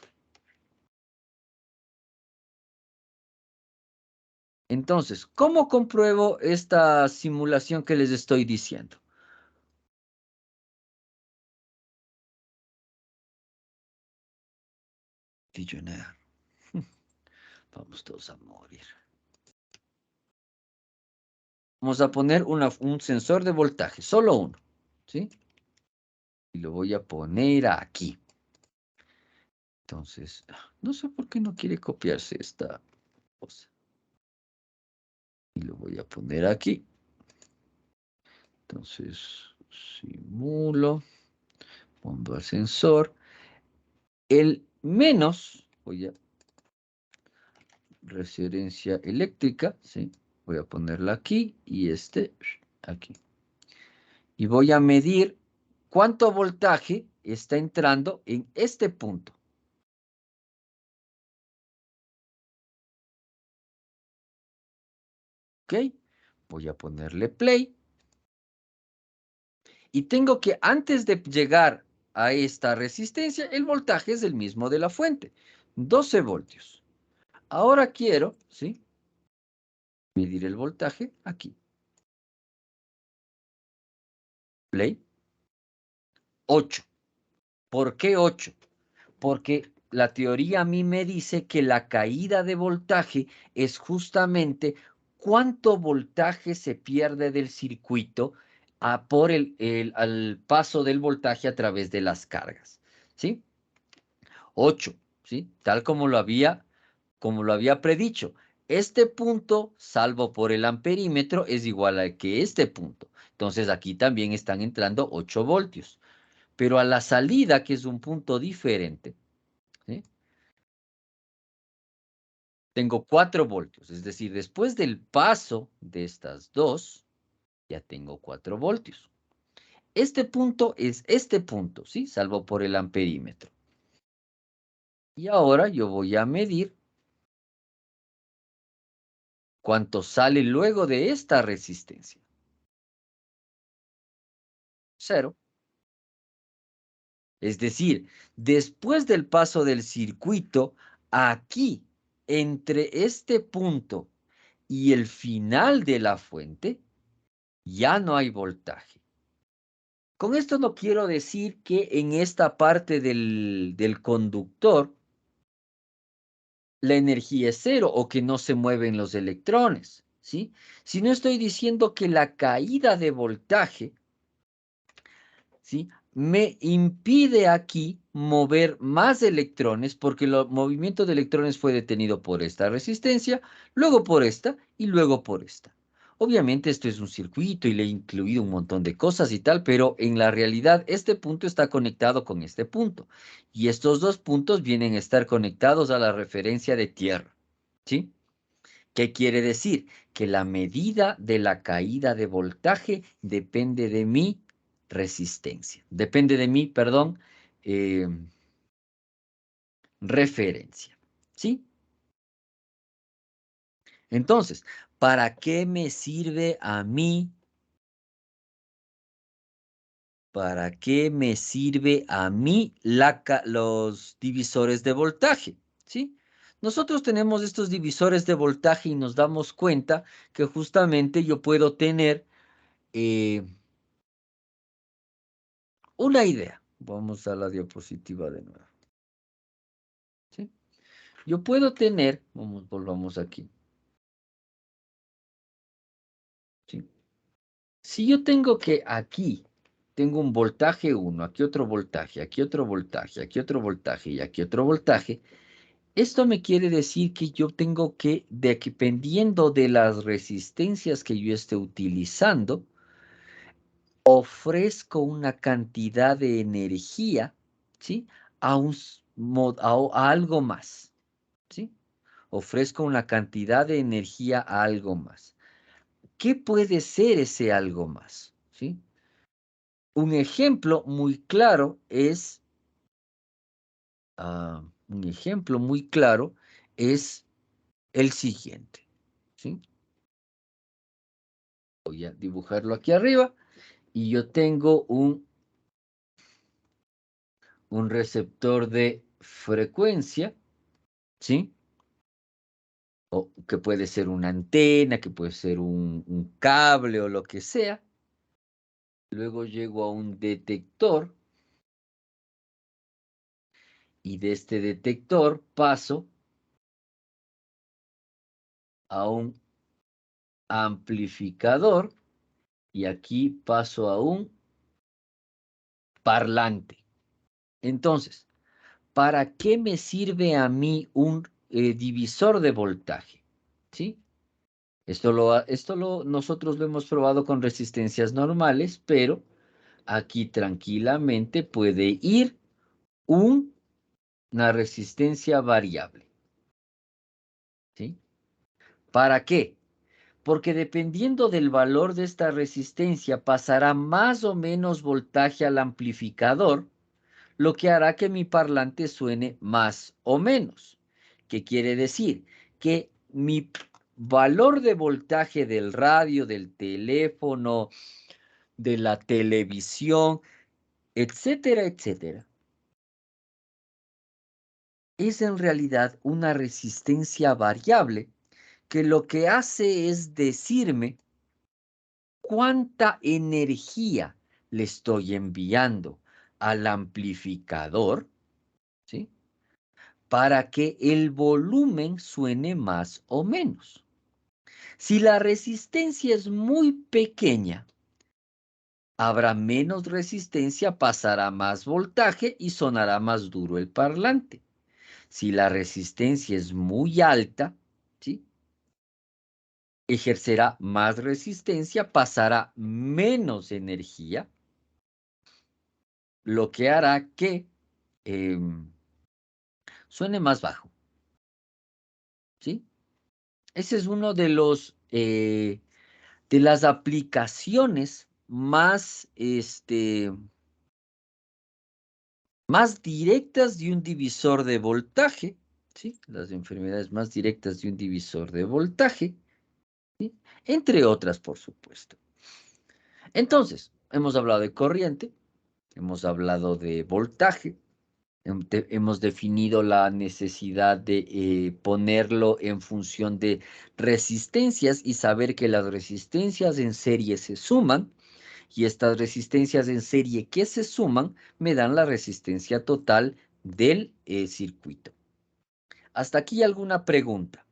Entonces, ¿cómo compruebo esta simulación que les estoy diciendo? Billonaire. Vamos todos a morir. Vamos a poner un sensor de voltaje, solo uno, ¿sí? Y lo voy a poner aquí. Entonces, no sé por qué no quiere copiarse esta cosa. Y lo voy a poner aquí. Entonces, simulo, pongo al sensor. El menos, voy a referencia eléctrica, ¿sí? Voy a ponerla aquí y este aquí. Y voy a medir cuánto voltaje está entrando en este punto. ¿Ok? Voy a ponerle play. Y tengo que, antes de llegar a esta resistencia, el voltaje es el mismo de la fuente, 12 voltios. Ahora quiero, ¿sí? Medir el voltaje aquí. Play. 8. ¿Por qué 8? Porque la teoría a mí me dice que la caída de voltaje es justamente cuánto voltaje se pierde del circuito por al paso del voltaje a través de las cargas, ¿sí? 8, ¿sí? Tal como lo había predicho. Este punto, salvo por el amperímetro, es igual a que este punto. Entonces aquí también están entrando 8 voltios. Pero a la salida, que es un punto diferente, ¿sí? Tengo 4 voltios. Es decir, después del paso de estas dos, ya tengo 4 voltios. Este punto es este punto, ¿sí? Salvo por el amperímetro. Y ahora yo voy a medir ¿Cuánto sale luego de esta resistencia? 0. Es decir, después del paso del circuito, aquí, entre este punto y el final de la fuente, ya no hay voltaje. Con esto no quiero decir que en esta parte del conductor la energía es 0 o que no se mueven los electrones, ¿sí? Sino estoy diciendo que la caída de voltaje, ¿sí?, me impide aquí mover más electrones porque el movimiento de electrones fue detenido por esta resistencia, luego por esta y luego por esta. Obviamente esto es un circuito y le he incluido un montón de cosas y tal, pero en la realidad este punto está conectado con este punto. Y estos dos puntos vienen a estar conectados a la referencia de tierra, ¿sí? ¿Qué quiere decir? Que la medida de la caída de voltaje depende de mi resistencia. Depende de mi, perdón, referencia, ¿sí? Entonces, ¿para qué me sirve a mí? ¿Para qué me sirve a mí los divisores de voltaje? ¿Sí? Nosotros tenemos estos divisores de voltaje y nos damos cuenta que justamente yo puedo tener una idea. Vamos a la diapositiva de nuevo. ¿Sí? Yo puedo tener, volvamos aquí. ¿Sí? Si yo tengo que aquí, tengo un voltaje 1, aquí otro voltaje, aquí otro voltaje, aquí otro voltaje y aquí otro voltaje, esto me quiere decir que yo tengo que, dependiendo de las resistencias que yo esté utilizando, ofrezco una cantidad de energía, ¿sí?, a algo más, ¿sí? Ofrezco una cantidad de energía a algo más. ¿Qué puede ser ese algo más? ¿Sí? Un ejemplo muy claro es, el siguiente, ¿sí? Voy a dibujarlo aquí arriba y yo tengo un receptor de frecuencia, ¿sí? O que puede ser una antena, que puede ser un cable o lo que sea. Luego llego a un detector y de este detector paso a un amplificador y aquí paso a un parlante. Entonces, ¿para qué me sirve a mí un divisor de voltaje? ¿Sí? Nosotros lo hemos probado con resistencias normales, pero aquí tranquilamente puede ir una resistencia variable. ¿Sí? ¿Para qué? Porque dependiendo del valor de esta resistencia pasará más o menos voltaje al amplificador, lo que hará que mi parlante suene más o menos. ¿Qué quiere decir? Que mi valor de voltaje del radio, del teléfono, de la televisión, etcétera, etcétera, es en realidad una resistencia variable que lo que hace es decirme cuánta energía le estoy enviando al amplificador, ¿sí?, para que el volumen suene más o menos. Si la resistencia es muy pequeña, habrá menos resistencia, pasará más voltaje y sonará más duro el parlante. Si la resistencia es muy alta, ¿sí?, ejercerá más resistencia, pasará menos energía, lo que hará que suene más bajo, ¿sí? Ese es uno de las aplicaciones más directas de un divisor de voltaje, ¿sí? Las enfermedades más directas de un divisor de voltaje, ¿sí? Entre otras, por supuesto. Entonces, hemos hablado de corriente, hemos hablado de voltaje, hemos definido la necesidad de ponerlo en función de resistencias y saber que las resistencias en serie se suman y estas resistencias en serie que se suman me dan la resistencia total del circuito. ¿Hasta aquí alguna pregunta?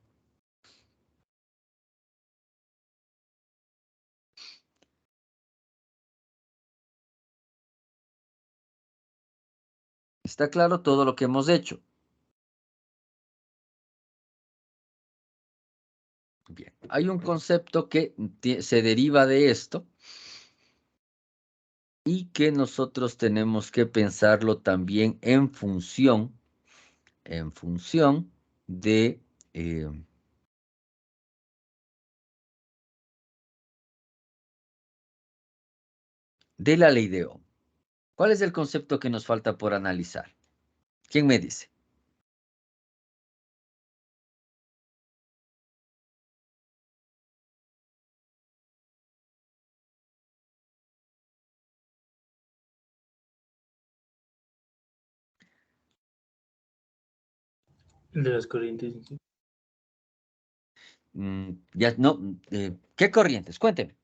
¿Está claro todo lo que hemos hecho? Bien, hay un concepto que se deriva de esto y que nosotros tenemos que pensarlo también en función de la ley de Ohm. ¿Cuál es el concepto que nos falta por analizar? ¿Quién me dice? De las corrientes. Ya no, ¿qué corrientes? Cuénteme.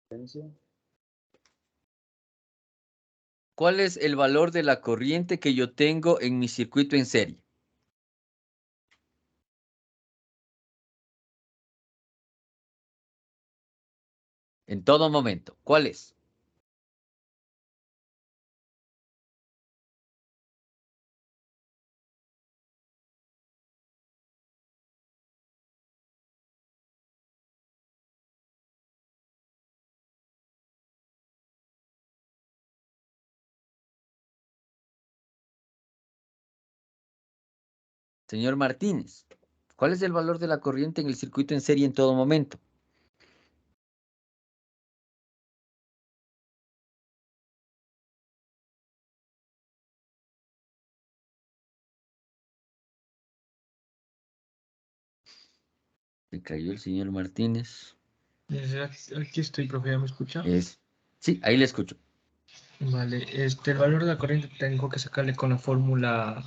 Potencia. ¿Cuál es el valor de la corriente que yo tengo en mi circuito en serie? En todo momento. ¿Cuál es? Señor Martínez, ¿cuál es el valor de la corriente en el circuito en serie en todo momento? ¿Se cayó el señor Martínez? Aquí estoy, profe, ¿ya me escucha? Sí, ahí le escucho. Vale, el valor de la corriente tengo que sacarle con la fórmula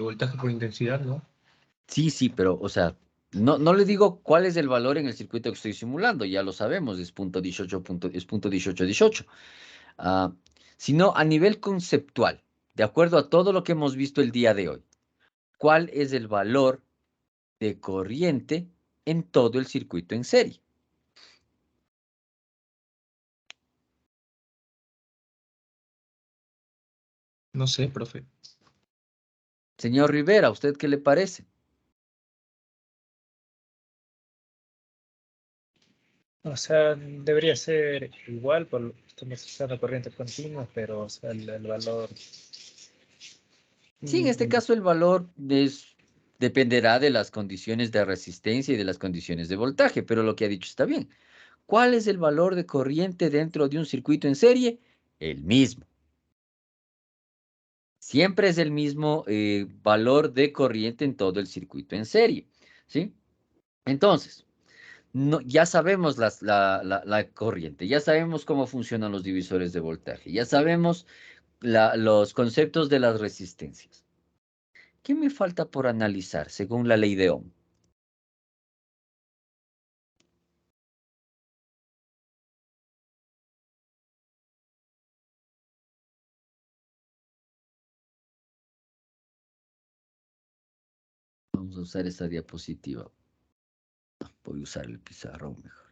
voltaje por intensidad, ¿no? Sí, pero, o sea, no le digo cuál es el valor en el circuito que estoy simulando, ya lo sabemos, es punto 18, es punto 1818. Sino a nivel conceptual, de acuerdo a todo lo que hemos visto el día de hoy, ¿cuál es el valor de corriente en todo el circuito en serie? No sé, profe. Señor Rivera, ¿a usted qué le parece? O sea, debería ser igual, por estamos usando corriente continua, pero o sea, el valor. Sí, en este caso el valor dependerá de las condiciones de resistencia y de las condiciones de voltaje, pero lo que ha dicho está bien. ¿Cuál es el valor de corriente dentro de un circuito en serie? El mismo. Siempre es el mismo valor de corriente en todo el circuito en serie, ¿sí? Entonces, ya sabemos la corriente, ya sabemos cómo funcionan los divisores de voltaje, ya sabemos los conceptos de las resistencias. ¿Qué me falta por analizar según la ley de Ohm? Vamos a usar esa diapositiva. Voy a usar el pizarrón mejor.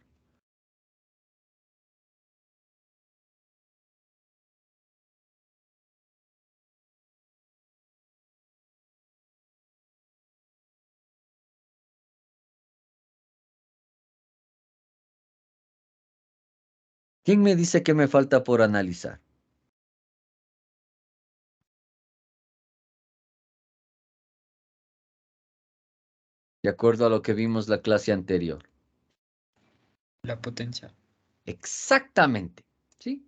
¿Quién me dice que me falta por analizar? De acuerdo a lo que vimos la clase anterior. La potencia. Exactamente, ¿sí?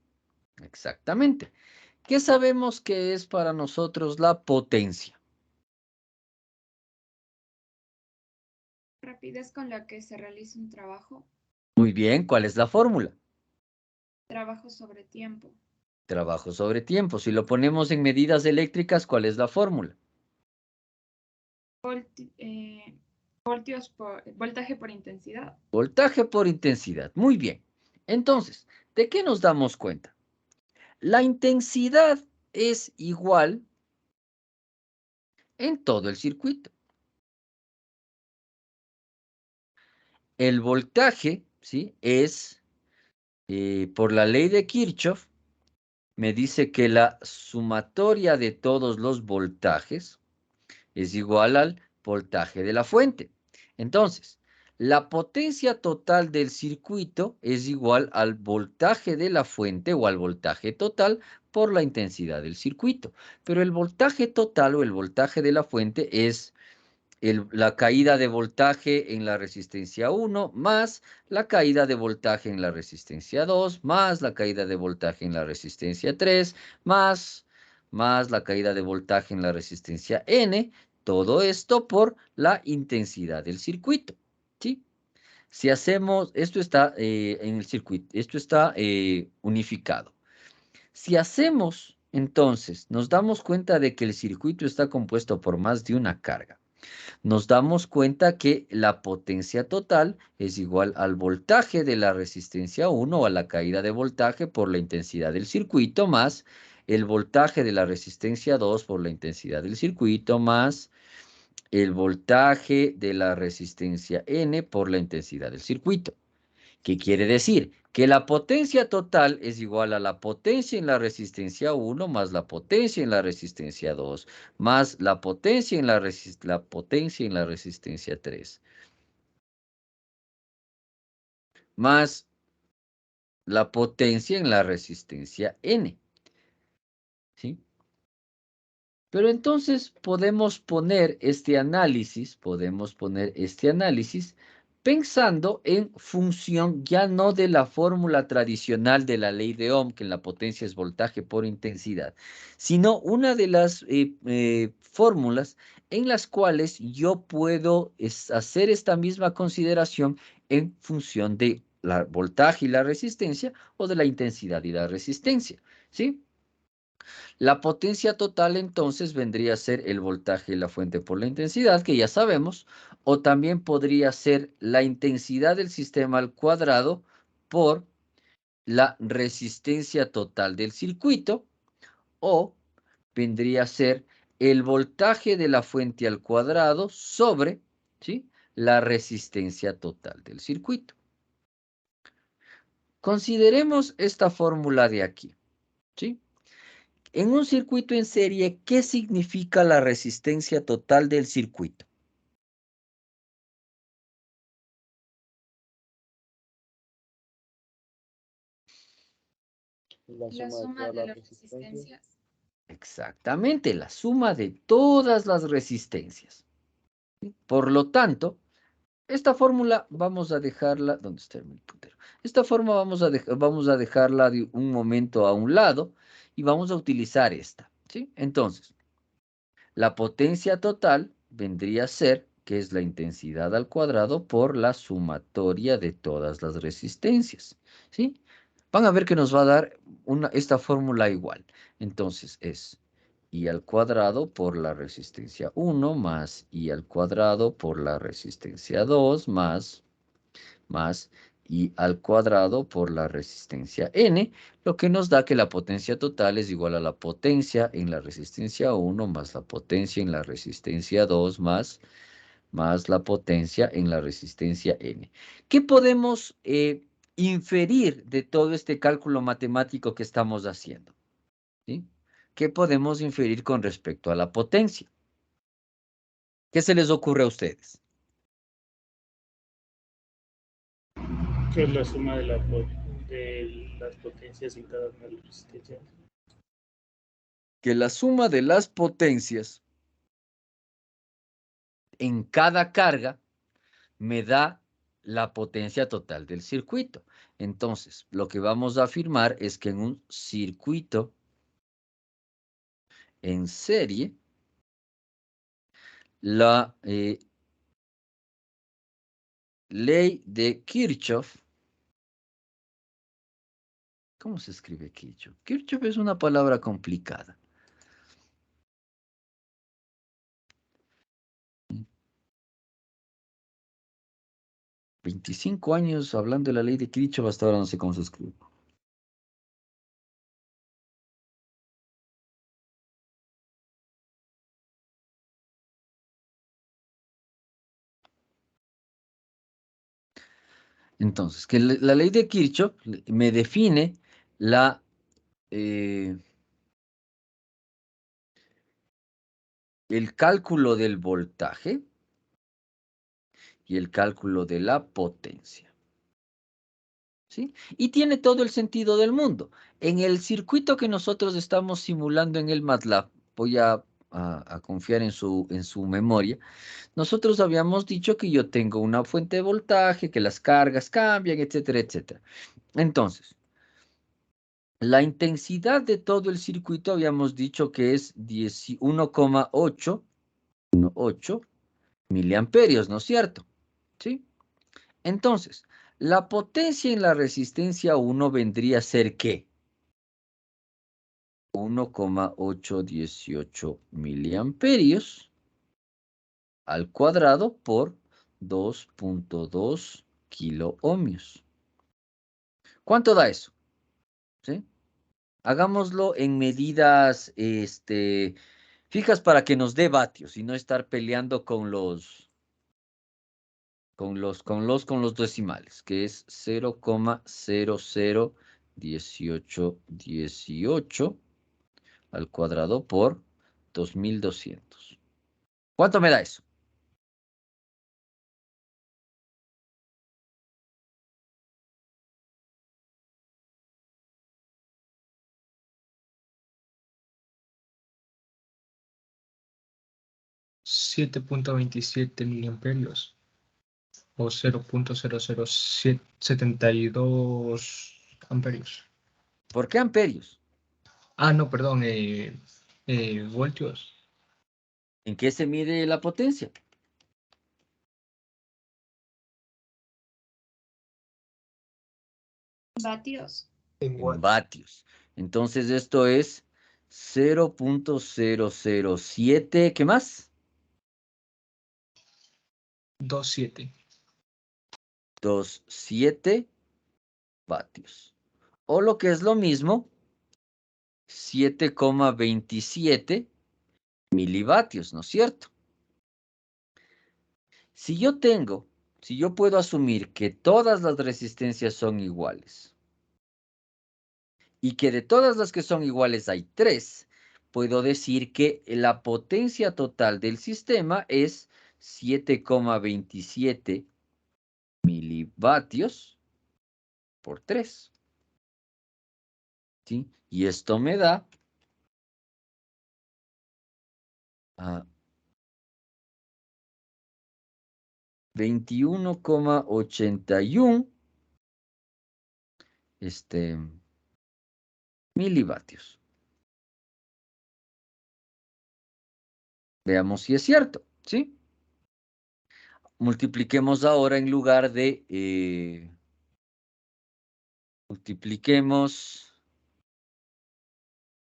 Exactamente. ¿Qué sabemos que es para nosotros la potencia? Rapidez con la que se realiza un trabajo. Muy bien, ¿cuál es la fórmula? Trabajo sobre tiempo. Trabajo sobre tiempo. Si lo ponemos en medidas eléctricas, ¿cuál es la fórmula? Voltaje por intensidad. Voltaje por intensidad. Muy bien. Entonces, ¿de qué nos damos cuenta? La intensidad es igual en todo el circuito. El voltaje, ¿sí? Es, por la ley de Kirchhoff, me dice que la sumatoria de todos los voltajes es igual al voltaje de la fuente. Entonces, la potencia total del circuito es igual al voltaje de la fuente o al voltaje total por la intensidad del circuito. Pero el voltaje total o el voltaje de la fuente es la caída de voltaje en la resistencia 1 más la caída de voltaje en la resistencia 2 más la caída de voltaje en la resistencia 3 más la caída de voltaje en la resistencia N. Todo esto por la intensidad del circuito, ¿sí? Si hacemos, esto está en el circuito, esto está unificado. Si hacemos, entonces, nos damos cuenta de que el circuito está compuesto por más de una carga. Nos damos cuenta que la potencia total es igual al voltaje de la resistencia 1 o a la caída de voltaje por la intensidad del circuito más el voltaje de la resistencia 2 por la intensidad del circuito más el voltaje de la resistencia N por la intensidad del circuito. ¿Qué quiere decir? Que la potencia total es igual a la potencia en la resistencia 1 más la potencia en la resistencia 2 más la potencia en la resistencia 3 más la potencia en la resistencia N. ¿Sí? Pero entonces podemos poner este análisis pensando en función ya no de la fórmula tradicional de la ley de Ohm, que en la potencia es voltaje por intensidad, sino una de las fórmulas en las cuales yo puedo hacer esta misma consideración en función de la voltaje y la resistencia o de la intensidad y la resistencia, ¿sí? La potencia total entonces vendría a ser el voltaje de la fuente por la intensidad, que ya sabemos, o también podría ser la intensidad del sistema al cuadrado por la resistencia total del circuito, o vendría a ser el voltaje de la fuente al cuadrado sobre, ¿sí?, la resistencia total del circuito. Consideremos esta fórmula de aquí, ¿sí? En un circuito en serie, ¿qué significa la resistencia total del circuito? La suma de las resistencias. Exactamente, la suma de todas las resistencias. Por lo tanto, esta fórmula vamos a dejarla, ¿dónde está mi puntero? Esta forma vamos a dejarla de un momento a un lado y vamos a utilizar esta, ¿sí? Entonces, la potencia total vendría a ser, que es la intensidad al cuadrado por la sumatoria de todas las resistencias, ¿sí? Van a ver que nos va a dar esta fórmula igual. Entonces es I al cuadrado por la resistencia 1 más I al cuadrado por la resistencia 2 más I al cuadrado por la resistencia N, lo que nos da que la potencia total es igual a la potencia en la resistencia 1 más la potencia en la resistencia 2 más la potencia en la resistencia N. ¿Qué podemos inferir de todo este cálculo matemático que estamos haciendo? ¿Sí? ¿Qué podemos inferir con respecto a la potencia? ¿Qué se les ocurre a ustedes? Que es la suma de las potencias en cada una de las resistencias. Que la suma de las potencias en cada carga me da la potencia total del circuito. Entonces, lo que vamos a afirmar es que en un circuito en serie la ley de Kirchhoff. ¿Cómo se escribe Kirchhoff? Kirchhoff es una palabra complicada. ¿25 años hablando de la ley de Kirchhoff? Hasta ahora no sé cómo se escribe. Entonces, que la ley de Kirchhoff me define la el cálculo del voltaje y el cálculo de la potencia. ¿Sí? Y tiene todo el sentido del mundo. En el circuito que nosotros estamos simulando en el MATLAB, voy a confiar en su memoria, nosotros habíamos dicho que yo tengo una fuente de voltaje, que las cargas cambian, etcétera, etcétera. Entonces, la intensidad de todo el circuito habíamos dicho que es 1,8 miliamperios, ¿no es cierto? ¿Sí? Entonces, la potencia en la resistencia 1 vendría a ser ¿qué? 1,818 miliamperios al cuadrado por 2.2 kiloohmios. ¿Cuánto da eso? ¿Sí? Hagámoslo en medidas fijas para que nos dé vatios y no estar peleando con los decimales, que es 0,001818 al cuadrado por 2200. ¿Cuánto me da eso? $7.27 miliamperios o 0.00772 amperios. ¿Por qué amperios? Ah, no, perdón, voltios. ¿En qué se mide la potencia? Vatios. En vatios. Entonces esto es 0.007, ¿qué más? 27. 27 vatios. O lo que es lo mismo, 7,27 milivatios, ¿no es cierto? Si yo puedo asumir que todas las resistencias son iguales y que de todas las que son iguales hay 3, puedo decir que la potencia total del sistema es 7,27 milivatios por 3. ¿Sí? Y esto me da 21,81 milivatios. Veamos si es cierto, ¿sí? Multipliquemos ahora en lugar de... multipliquemos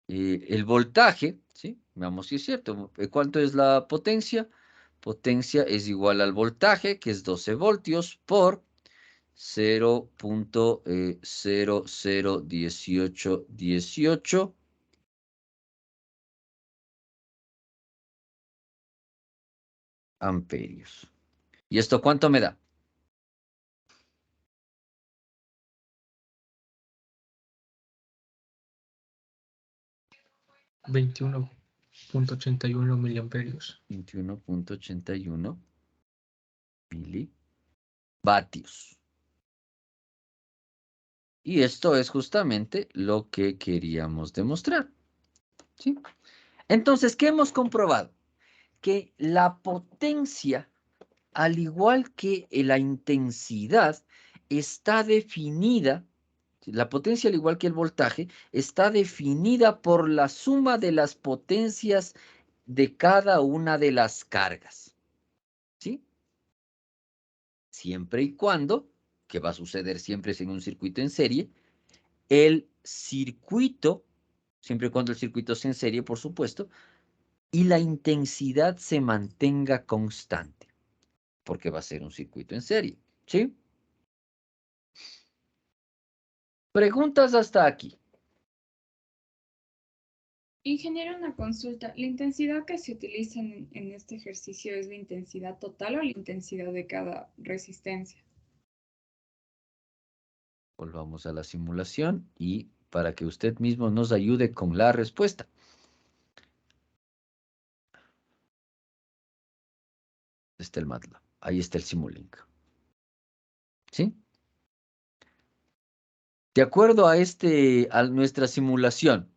el voltaje, ¿sí? Veamos si es cierto. ¿Cuánto es la potencia? Potencia es igual al voltaje, que es 12 voltios, por 0.001818 amperios. ¿Y esto cuánto me da? 21.81 miliamperios. 21.81 milivatios. Y esto es justamente lo que queríamos demostrar, ¿sí? Entonces, ¿qué hemos comprobado? Que la potencia, al igual que la intensidad, está definida, ¿sí?, La potencia, al igual que el voltaje, está definida por la suma de las potencias de cada una de las cargas. ¿Sí? Siempre y cuando, que va a suceder siempre en un circuito en serie, el circuito, siempre y cuando el circuito sea en serie, por supuesto, y la intensidad se mantenga constante, porque va a ser un circuito en serie. ¿Sí? Preguntas hasta aquí. Ingeniero, una consulta. ¿La intensidad que se utiliza en este ejercicio es la intensidad total o la intensidad de cada resistencia? Volvamos a la simulación y para que usted mismo nos ayude con la respuesta. Está el MATLAB. Ahí está el Simulink. ¿Sí? De acuerdo a nuestra simulación,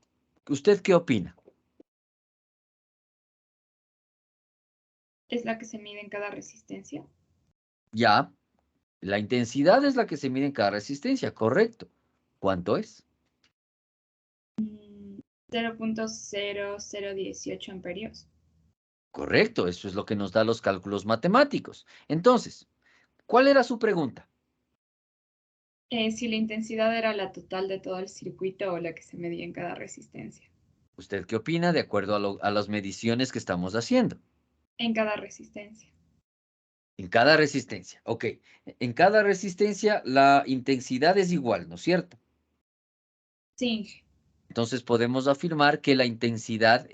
¿usted qué opina? ¿Es la que se mide en cada resistencia? Ya, la intensidad es la que se mide en cada resistencia, correcto. ¿Cuánto es? 0.0018 amperios. Correcto, eso es lo que nos da los cálculos matemáticos. Entonces, ¿cuál era su pregunta? Si la intensidad era la total de todo el circuito o la que se medía en cada resistencia. ¿Usted qué opina de acuerdo a las mediciones que estamos haciendo? En cada resistencia. En cada resistencia, ok. En cada resistencia la intensidad es igual, ¿no es cierto? Sí. Entonces podemos afirmar que la intensidad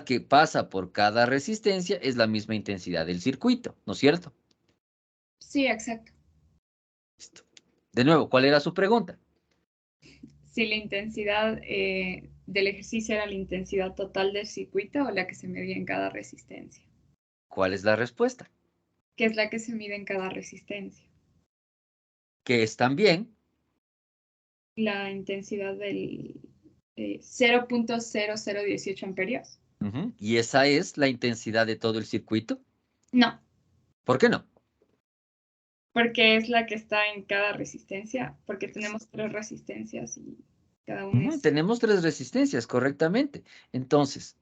que pasa por cada resistencia es la misma intensidad del circuito, ¿no es cierto? Sí, exacto. Listo. De nuevo, ¿cuál era su pregunta? Si la intensidad del ejercicio era la intensidad total del circuito o la que se medía en cada resistencia. ¿Cuál es la respuesta? Que es la que se mide en cada resistencia. Que es también La intensidad del 0.0018 amperios. ¿Y esa es la intensidad de todo el circuito? No, ¿Por qué no? porque es la que está en cada resistencia, porque tenemos 3 resistencias y cada una es... Tenemos 3 resistencias, correctamente. Entonces,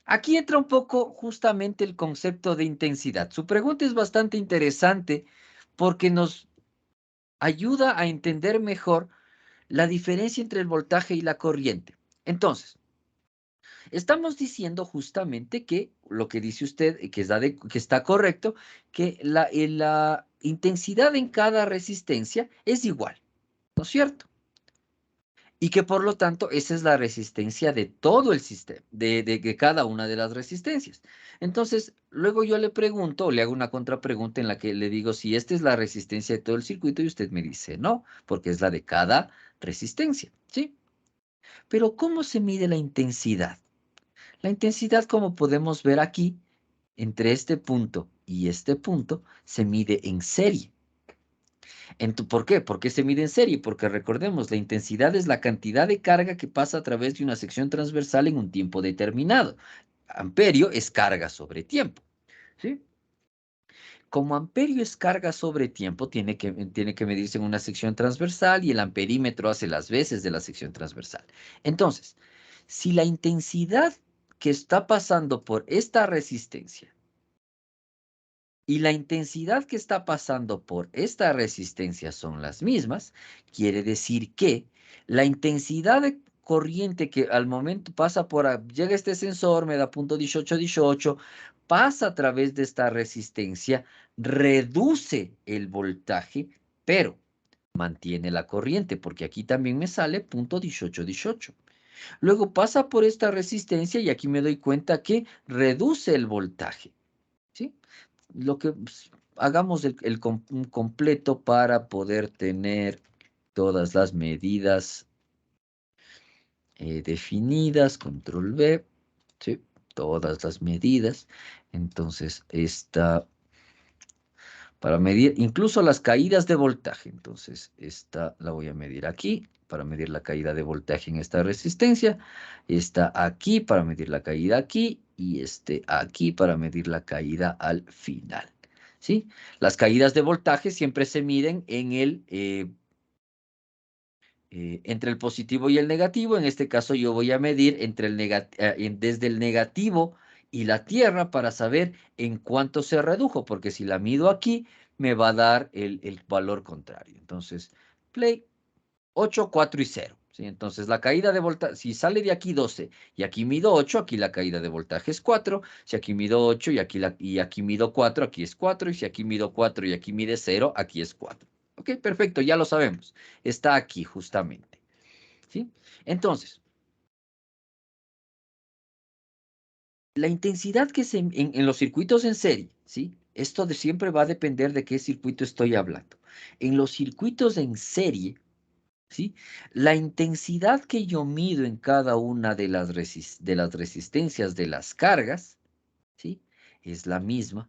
aquí entra un poco justamente el concepto de intensidad. Su pregunta es bastante interesante porque nos ayuda a entender mejor la diferencia entre el voltaje y la corriente. Entonces, estamos diciendo justamente que lo que dice usted, que está correcto, que la intensidad en cada resistencia es igual, ¿no es cierto? Y que por lo tanto esa es la resistencia de todo el sistema, de cada una de las resistencias. Entonces, luego yo le pregunto, o le hago una contrapregunta en la que le digo si esta es la resistencia de todo el circuito y usted me dice no, porque es la de cada resistencia, ¿sí? Pero ¿cómo se mide la intensidad? La intensidad, como podemos ver aquí, entre este punto y este punto, se mide en serie. ¿Por qué? ¿Por qué se mide en serie? Porque recordemos, la intensidad es la cantidad de carga que pasa a través de una sección transversal en un tiempo determinado. Amperio es carga sobre tiempo, ¿sí? Como amperio es carga sobre tiempo, tiene que medirse en una sección transversal y el amperímetro hace las veces de la sección transversal. Entonces, si la intensidad que está pasando por esta resistencia y la intensidad que está pasando por esta resistencia son las mismas, quiere decir que la intensidad de corriente que al momento pasa llega este sensor, me da punto 1818, pasa a través de esta resistencia, reduce el voltaje, pero mantiene la corriente, porque aquí también me sale punto 1818. Luego pasa por esta resistencia y aquí me doy cuenta que reduce el voltaje, ¿sí? Hagamos un completo para poder tener todas las medidas definidas, control V, ¿sí? Todas las medidas. Entonces, para medir incluso las caídas de voltaje. Entonces, esta la voy a medir aquí para medir la caída de voltaje en esta resistencia. Esta aquí para medir la caída aquí y aquí para medir la caída al final. ¿Sí? Las caídas de voltaje siempre se miden en entre el positivo y el negativo. En este caso yo voy a medir entre desde el negativo y la Tierra para saber en cuánto se redujo, porque si la mido aquí, me va a dar el valor contrario. Entonces, play 8, 4 y 0. ¿Sí? Entonces, la caída de voltaje, si sale de aquí 12 y aquí mido 8, aquí la caída de voltaje es 4. Si aquí mido 8 y aquí mido 4, aquí es 4. Y si aquí mido 4 y aquí mide 0, aquí es 4. Ok, perfecto, ya lo sabemos. Está aquí justamente. ¿Sí? Entonces, la intensidad que en los circuitos en serie, ¿sí? Esto siempre va a depender de qué circuito estoy hablando. En los circuitos en serie, ¿sí? La intensidad que yo mido en cada una de las resistencias de las cargas, ¿sí? Es la misma,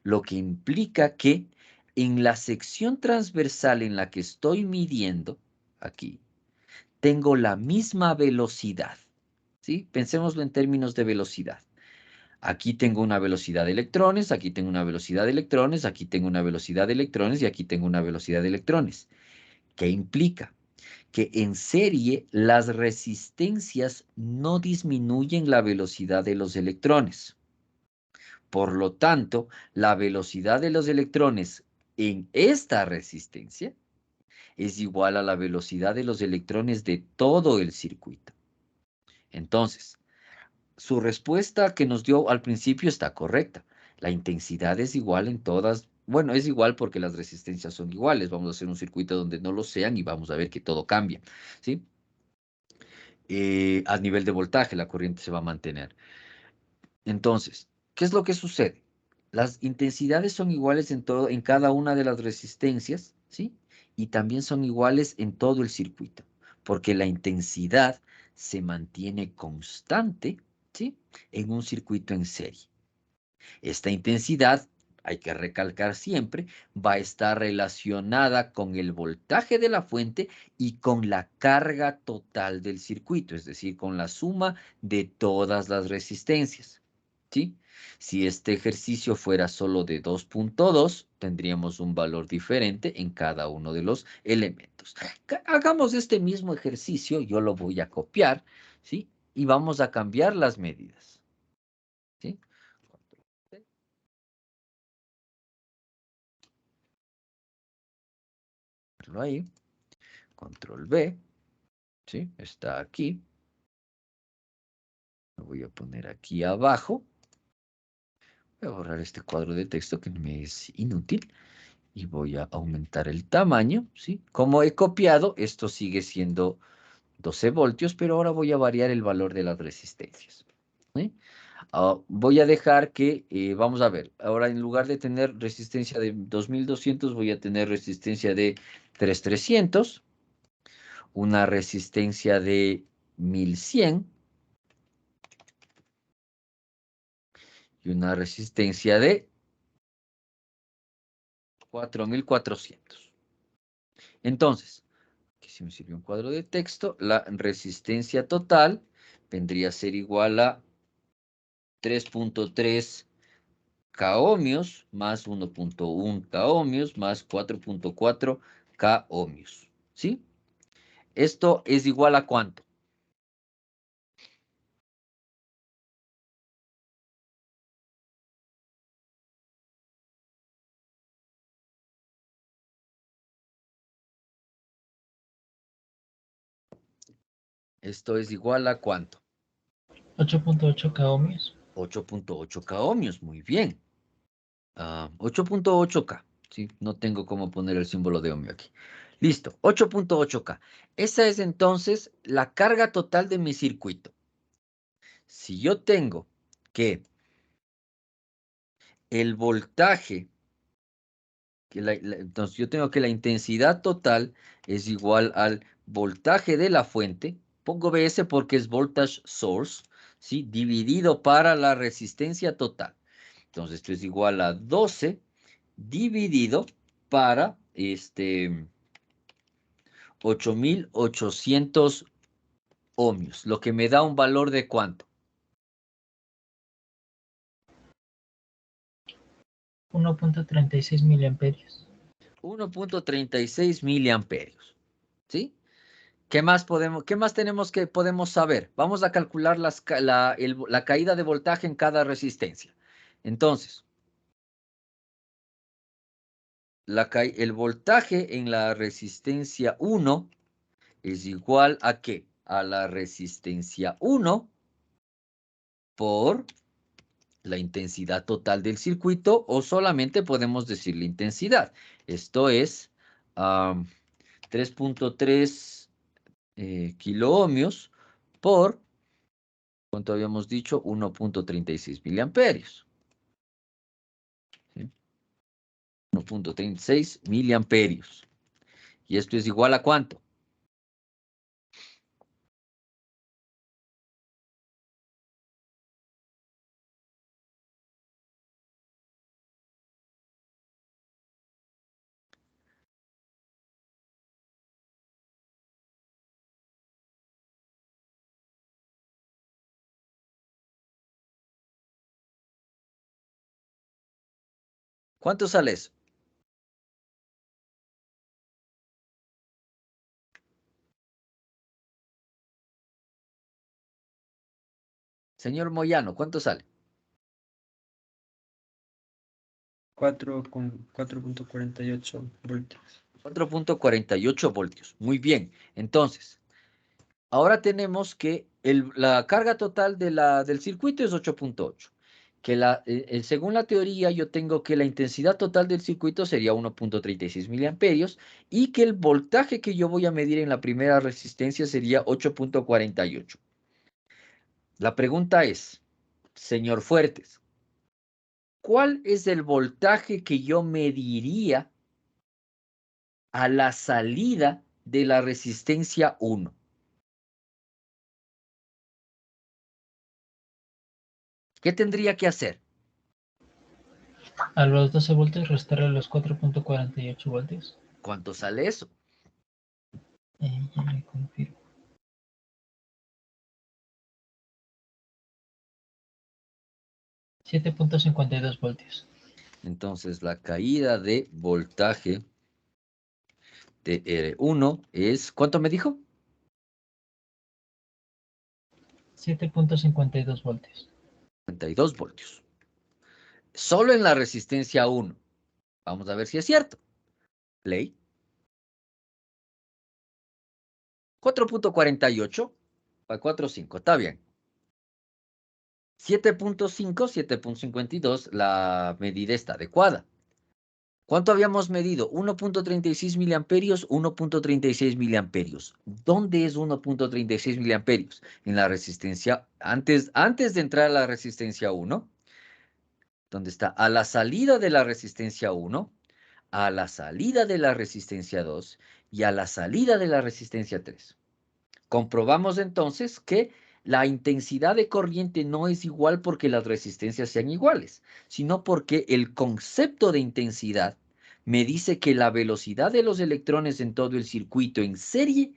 lo que implica que en la sección transversal en la que estoy midiendo, aquí, tengo la misma velocidad, ¿sí? Pensémoslo en términos de velocidad. Aquí tengo una velocidad de electrones, aquí tengo una velocidad de electrones, aquí tengo una velocidad de electrones y aquí tengo una velocidad de electrones. ¿Qué implica? Que en serie las resistencias no disminuyen la velocidad de los electrones. Por lo tanto, la velocidad de los electrones en esta resistencia es igual a la velocidad de los electrones de todo el circuito. Entonces, su respuesta que nos dio al principio está correcta. La intensidad es igual en todas. Bueno, es igual porque las resistencias son iguales. Vamos a hacer un circuito donde no lo sean y vamos a ver que todo cambia, ¿sí? A nivel de voltaje, la corriente se va a mantener. Entonces, ¿qué es lo que sucede? Las intensidades son iguales en cada una de las resistencias, ¿sí? Y también son iguales en todo el circuito, porque la intensidad se mantiene constante, ¿sí? En un circuito en serie. Esta intensidad, hay que recalcar siempre, va a estar relacionada con el voltaje de la fuente y con la carga total del circuito, es decir, con la suma de todas las resistencias. ¿Sí? Si este ejercicio fuera solo de 2.2, tendríamos un valor diferente en cada uno de los elementos. Hagamos este mismo ejercicio, yo lo voy a copiar, ¿sí? Y vamos a cambiar las medidas. ¿Sí? Ahí, control B, ¿sí? Está aquí. Lo voy a poner aquí abajo. Voy a borrar este cuadro de texto que me es inútil y voy a aumentar el tamaño, ¿sí? Como he copiado, esto sigue siendo 12 voltios, pero ahora voy a variar el valor de las resistencias, ¿sí? Voy a dejar que, vamos a ver, ahora en lugar de tener resistencia de 2200, voy a tener resistencia de 3300, una resistencia de 1100 y una resistencia de 4400. Entonces, aquí sí me sirvió un cuadro de texto, la resistencia total vendría a ser igual a 3.3 K ohmios más 1.1 K ohmios más 4.4 K ohmios. ¿Sí? Esto es igual a ¿cuánto? Esto es igual a ¿cuánto? 8.8 K ohmios. 8.8 K ohmios, muy bien. 8.8 K. ¿Sí? No tengo cómo poner el símbolo de ohmio aquí. Listo, 8.8 K. Esa es entonces la carga total de mi circuito. Si yo tengo que el voltaje, entonces yo tengo que la intensidad total es igual al voltaje de la fuente, pongo BS porque es voltage source, ¿sí? Dividido para la resistencia total. Entonces esto es igual a 12 dividido para 8800 ohmios, lo que me da un valor de ¿cuánto? 1.36 miliamperios. 1.36 miliamperios, ¿sí? ¿Qué más podemos saber? Vamos a calcular la caída de voltaje en cada resistencia. Entonces, el voltaje en la resistencia 1 es igual a ¿qué? A la resistencia 1 por la intensidad total del circuito, o solamente podemos decir la intensidad. Esto es 3.3 kiloohmios por, ¿cuánto habíamos dicho? 1.36 miliamperios. ¿Sí? 1.36 miliamperios. ¿Y esto es igual a cuánto? ¿Cuánto sale eso? Señor Moyano, ¿cuánto sale? 4.48 voltios. 4.48 voltios. Muy bien. Entonces, ahora tenemos que la carga total del circuito es 8.8. Que según la teoría, yo tengo que la intensidad total del circuito sería 1.36 miliamperios y que el voltaje que yo voy a medir en la primera resistencia sería 8.48. La pregunta es, señor Fuertes, ¿cuál es el voltaje que yo mediría a la salida de la resistencia 1? ¿Qué tendría que hacer? A los 12 voltios restarle los 4.48 voltios. ¿Cuánto sale eso? Ya me confirmo. 7.52 voltios. Entonces, la caída de voltaje de R1 es, ¿cuánto me dijo? 7.52 voltios. 52 voltios. Solo en la resistencia 1. Vamos a ver si es cierto. Play. 4.48 para 4.5. Está bien. 7.5, 7.52. La medida está adecuada. ¿Cuánto habíamos medido? 1.36 miliamperios, 1.36 miliamperios. ¿Dónde es 1.36 miliamperios? En la resistencia, antes de entrar a la resistencia 1, ¿dónde está? A la salida de la resistencia 1, a la salida de la resistencia 2 y a la salida de la resistencia 3. Comprobamos entonces que la intensidad de corriente no es igual porque las resistencias sean iguales, sino porque el concepto de intensidad me dice que la velocidad de los electrones en todo el circuito en serie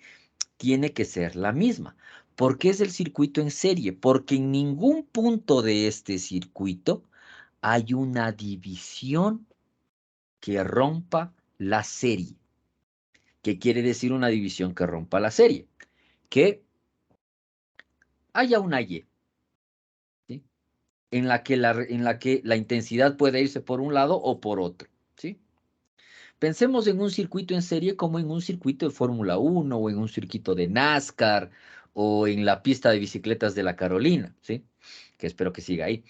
tiene que ser la misma. ¿Por qué es el circuito en serie? Porque en ningún punto de este circuito hay una división que rompa la serie. ¿Qué quiere decir una división que rompa la serie? Que haya una Y, ¿sí? en la que la intensidad puede irse por un lado o por otro, ¿sí? Pensemos en un circuito en serie como en un circuito de Fórmula 1 o en un circuito de NASCAR o en la pista de bicicletas de la Carolina, ¿sí? Que espero que siga ahí.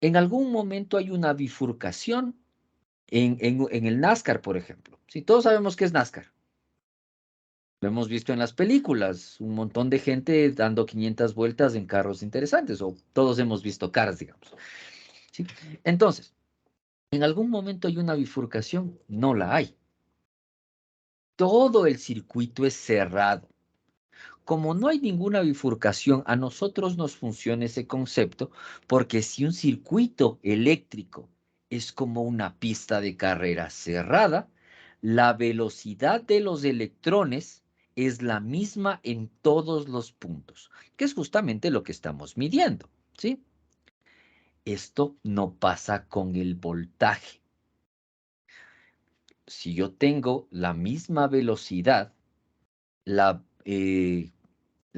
En algún momento hay una bifurcación en el NASCAR, por ejemplo. ¿Sí? Todos sabemos qué es NASCAR. Lo hemos visto en las películas, un montón de gente dando 500 vueltas en carros interesantes, o todos hemos visto cars, digamos. ¿Sí? Entonces, ¿en algún momento hay una bifurcación? No la hay. Todo el circuito es cerrado. Como no hay ninguna bifurcación, a nosotros nos funciona ese concepto, porque si un circuito eléctrico es como una pista de carrera cerrada, la velocidad de los electrones es la misma en todos los puntos, que es justamente lo que estamos midiendo, ¿sí? Esto no pasa con el voltaje. Si yo tengo la misma velocidad la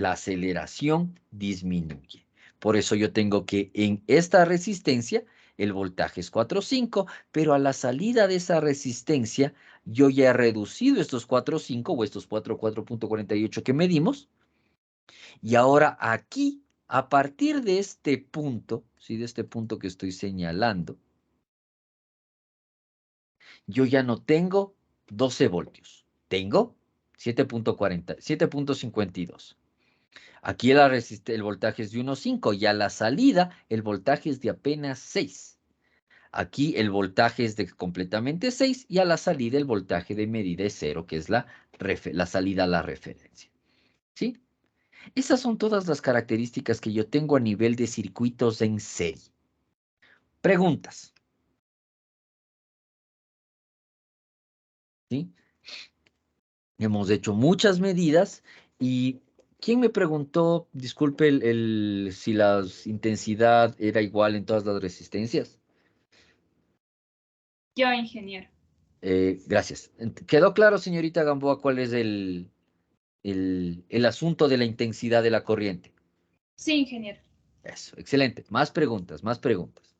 aceleración disminuye. Por eso yo tengo que en esta resistencia el voltaje es 4,5, pero a la salida de esa resistencia yo ya he reducido estos 4,5 o estos 4.48 que medimos. Y ahora aquí, a partir de este punto, ¿sí? De este punto que estoy señalando, yo ya no tengo 12 voltios. Tengo 7.52. Aquí el voltaje es de 1,5 y a la salida el voltaje es de apenas 6. Aquí el voltaje es de completamente 6 y a la salida el voltaje de medida es 0, que es la salida a la referencia. ¿Sí? Esas son todas las características que yo tengo a nivel de circuitos en serie. Preguntas. ¿Sí? Hemos hecho muchas medidas y ¿quién me preguntó, disculpe, si la intensidad era igual en todas las resistencias? Yo, ingeniero. Gracias. ¿Quedó claro, señorita Gamboa, cuál es el asunto de la intensidad de la corriente? Sí, ingeniero. Eso, excelente. Más preguntas, más preguntas.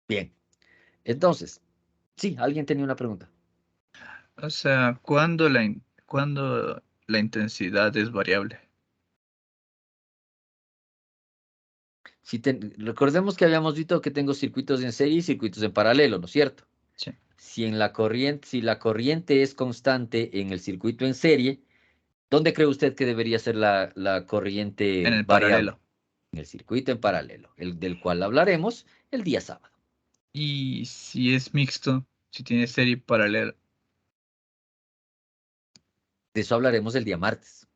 Bien. Entonces, sí, alguien tenía una pregunta. O sea, ¿cuándo la intensidad es variable? Recordemos que habíamos visto que tengo circuitos en serie y circuitos en paralelo, ¿no es cierto? Sí. Si la corriente es constante en el circuito en serie, ¿dónde cree usted que debería ser la corriente En el variable? paralelo. En el circuito en paralelo, el del cual hablaremos el día sábado. Y si es mixto, si tiene serie paralela. De eso hablaremos el día martes.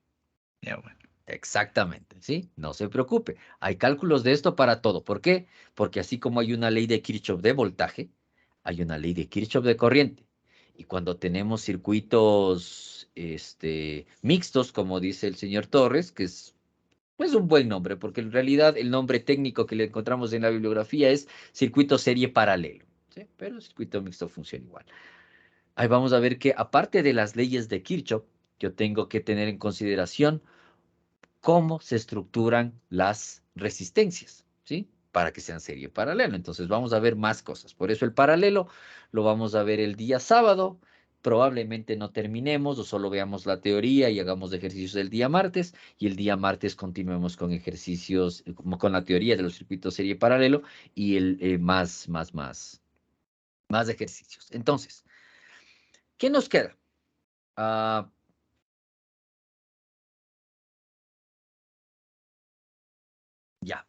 Ya, bueno. Exactamente, ¿sí? No se preocupe. Hay cálculos de esto para todo. ¿Por qué? Porque así como hay una ley de Kirchhoff de voltaje, hay una ley de Kirchhoff de corriente. Y cuando tenemos circuitos mixtos, como dice el señor Torres, que es un buen nombre, porque en realidad el nombre técnico que le encontramos en la bibliografía es circuito serie paralelo, ¿sí? Pero el circuito mixto funciona igual. Ahí vamos a ver que aparte de las leyes de Kirchhoff, yo tengo que tener en consideración cómo se estructuran las resistencias, ¿sí? Para que sean serie paralelo. Entonces vamos a ver más cosas. Por eso el paralelo lo vamos a ver el día sábado. Probablemente no terminemos o solo veamos la teoría y hagamos ejercicios el día martes. Y el día martes continuemos con ejercicios, como con la teoría de los circuitos serie paralelo y más ejercicios. Entonces, ¿qué nos queda? Ya.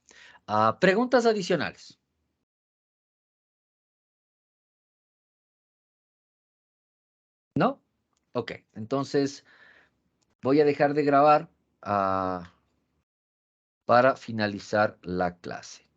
Preguntas adicionales. ¿No? Ok, entonces voy a dejar de grabar para finalizar la clase.